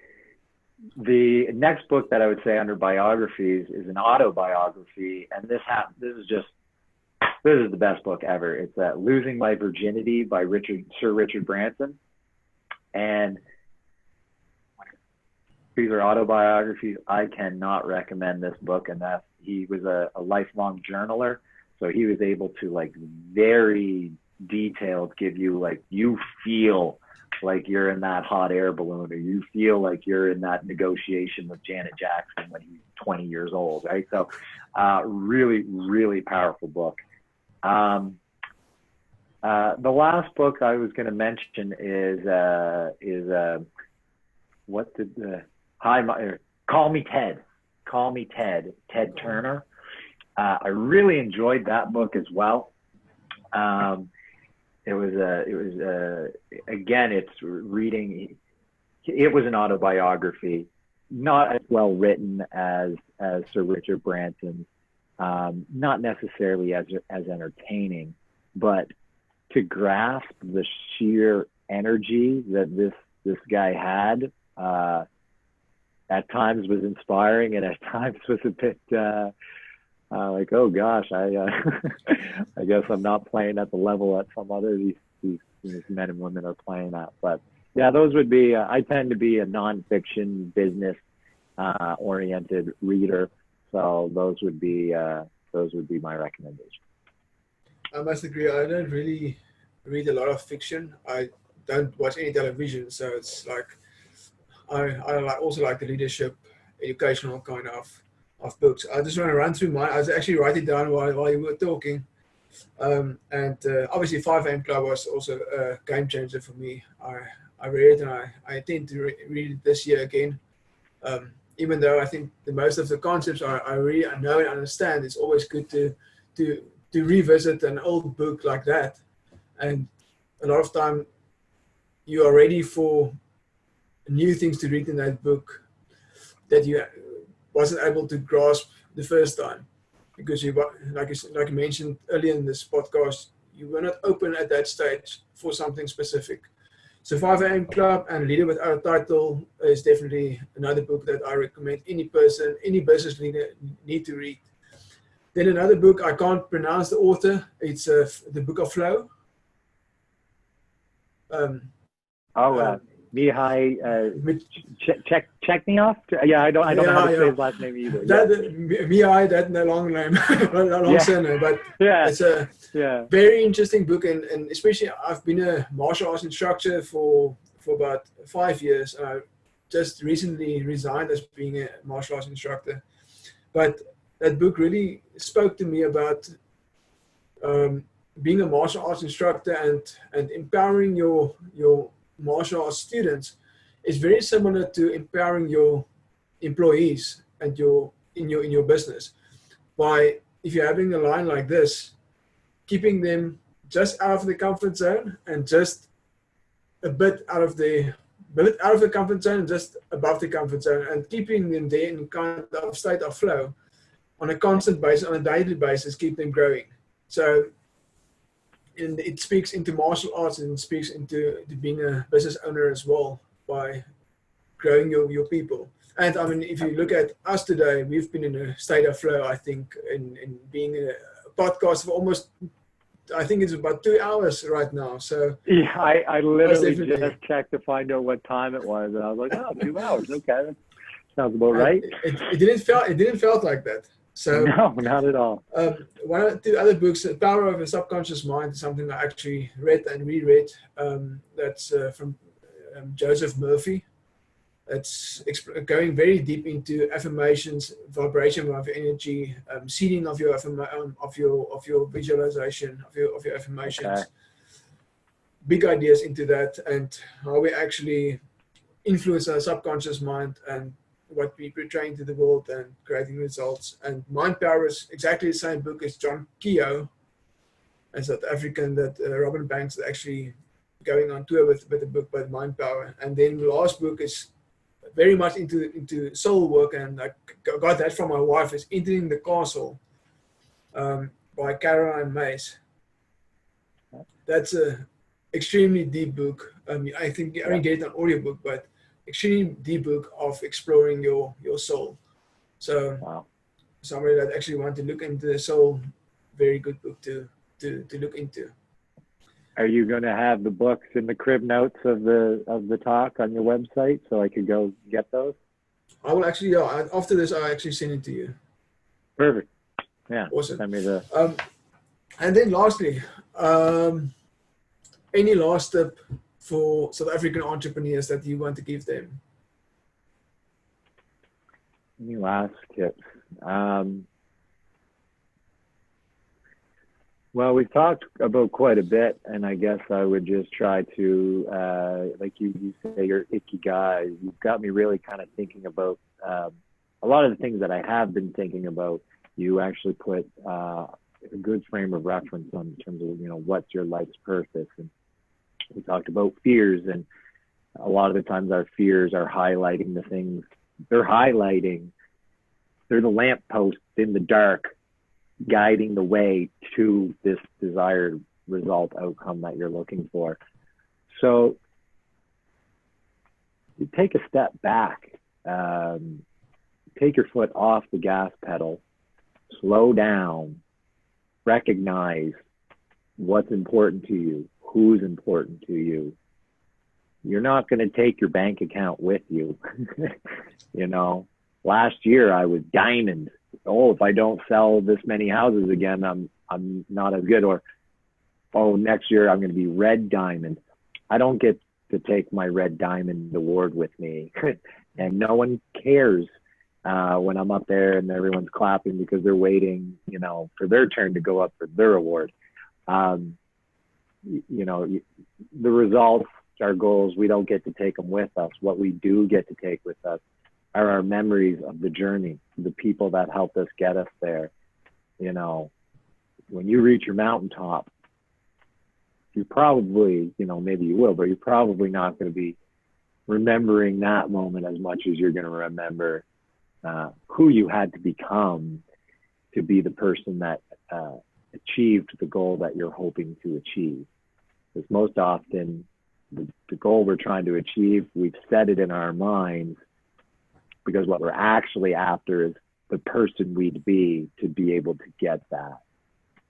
[SPEAKER 2] The next book that I would say under biographies is an autobiography, and this is the best book ever. It's Losing My Virginity by Sir Richard Branson. And these are autobiographies. I cannot recommend this book enough. He was a lifelong journaler, so he was able to very detailed give you you feel like you're in that hot air balloon, or you feel like you're in that negotiation with Janet Jackson when he's 20 years old, right? So really, really powerful book. The last book I was going to mention is Call Me Ted, Ted Turner. I really enjoyed that book as well. Again, it's reading. It was an autobiography, not as well written as Sir Richard Branson's, not necessarily as entertaining, but to grasp the sheer energy that this guy had, at times was inspiring, and at times was a bit like, oh gosh, I guess I'm not playing at the level that some other these men and women are playing at. But yeah, those would be. I tend to be a nonfiction, business oriented reader, so those would be my recommendation.
[SPEAKER 3] I must agree. I don't really read a lot of fiction. I don't watch any television, so it's like I also like the leadership, educational kind of books. I just want to run through mine. I was actually writing down while you were talking. Obviously 5 AM Club was also a game changer for me. I read it, and I intend to read it this year again. Even though I think most of the concepts I really know and understand, it's always good to revisit an old book like that. And a lot of time you are ready for new things to read in that book that you wasn't able to grasp the first time, because you, like you mentioned earlier in this podcast, you were not open at that stage for something specific. So 5 AM Club and Leader Without a Title is definitely another book that I recommend any person, any business leader need to read. Then another book, I can't pronounce the author. It's the Book of Flow.
[SPEAKER 2] Mihai Chekhov. Yeah, I don't know how to say his last name either.
[SPEAKER 3] Mihai, that no long name, no long surname, but it's a very interesting book, and especially I've been a martial arts instructor for about 5 years, and I just recently resigned as being a martial arts instructor. But that book really spoke to me about being a martial arts instructor and empowering your martial arts students is very similar to empowering your employees and in your business. By, if you're having a line like this, keeping them just out of the comfort zone and just a bit out of the comfort zone and just above the comfort zone, and keeping them there in kind of state of flow on a constant basis, on a daily basis, keep them growing. So, and it speaks into martial arts, and it speaks into being a business owner as well, by growing your people. And I mean, if you look at us today, we've been in a state of flow, I think, in being a podcast for almost, I think it's about 2 hours right now. So
[SPEAKER 2] yeah, I literally just checked to find out what time it was, and I was like, oh, 2 hours, okay, that sounds about right.
[SPEAKER 3] It didn't felt like that. So
[SPEAKER 2] no, not at all.
[SPEAKER 3] One or two other books, The Power of the Subconscious Mind, is something I actually read and reread. That's from Joseph Murphy. It's going very deep into affirmations, vibration of energy, seeding of your visualization of your affirmations. Okay. Big ideas into that, and how we actually influence our subconscious mind and what we portray into the world and creating results. And Mind Power is exactly the same book as John Keogh, a South African, that Robin Banks is actually going on tour with the book by Mind Power. And then the last book is very much into soul work, and I got that from my wife, is Entering the Castle by Caroline Myss. That's a extremely deep book. I think I didn't get it on audiobook, but extremely deep book of exploring your soul. So wow. Somebody that actually want to look into the soul, very good book to look into.
[SPEAKER 2] Are you going to have the books in the crib notes of the talk on your website so I could go get those?
[SPEAKER 3] I will actually, after this, I'll actually send it to you.
[SPEAKER 2] Perfect. Yeah.
[SPEAKER 3] Awesome.
[SPEAKER 2] Send me the.
[SPEAKER 3] And then lastly, any last tip for South African entrepreneurs that you want to give them?
[SPEAKER 2] Any last tips? Well, we've talked about quite a bit, and I guess I would just try to, like you say, your ikigai. You've got me really kind of thinking about a lot of the things that I have been thinking about you actually put a good frame of reference on in terms of, what's your life's purpose. And we talked about fears, and a lot of the times our fears are highlighting the things they're highlighting. They're the lampposts in the dark, guiding the way to this desired result outcome that you're looking for. So you take a step back, take your foot off the gas pedal, slow down, recognize what's important to you, who's important to you. You're not going to take your bank account with you. Last year I was diamond. Oh, if I don't sell this many houses again, I'm not as good. Or, oh, next year I'm going to be red diamond. I don't get to take my red diamond award with me. And no one cares when I'm up there and everyone's clapping because they're waiting, for their turn to go up for their award. The results, our goals, we don't get to take them with us. What we do get to take with us are our memories of the journey, the people that helped us get us there. When you reach your mountaintop, you probably, maybe you will, but you're probably not going to be remembering that moment as much as you're going to remember who you had to become to be the person that achieved the goal that you're hoping to achieve. Because most often, the goal we're trying to achieve, we've set it in our minds, because what we're actually after is the person we'd be to be able to get that.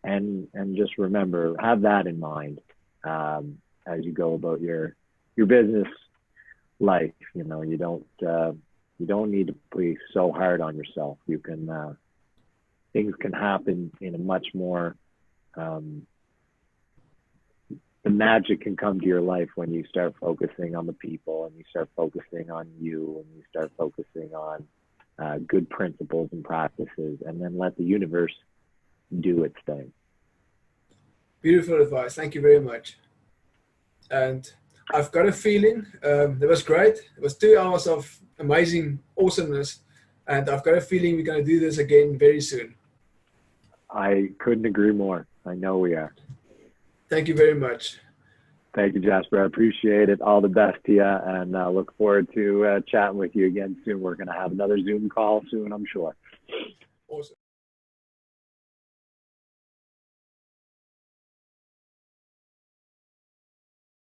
[SPEAKER 2] And just remember, have that in mind as you go about your business life. You don't need to be so hard on yourself. You can things can happen in a much more the magic can come to your life when you start focusing on the people, and you start focusing on you, and you start focusing on good principles and practices, and then let the universe do its thing.
[SPEAKER 3] Beautiful advice. Thank you very much. And I've got a feeling that was great. It was 2 hours of amazing awesomeness, and I've got a feeling we're going to do this again very soon.
[SPEAKER 2] I couldn't agree more. I know we are.
[SPEAKER 3] Thank you very much.
[SPEAKER 2] Thank you, Jasper. I appreciate it. All the best to you, and look forward to chatting with you again soon. We're going to have another Zoom call soon, I'm sure.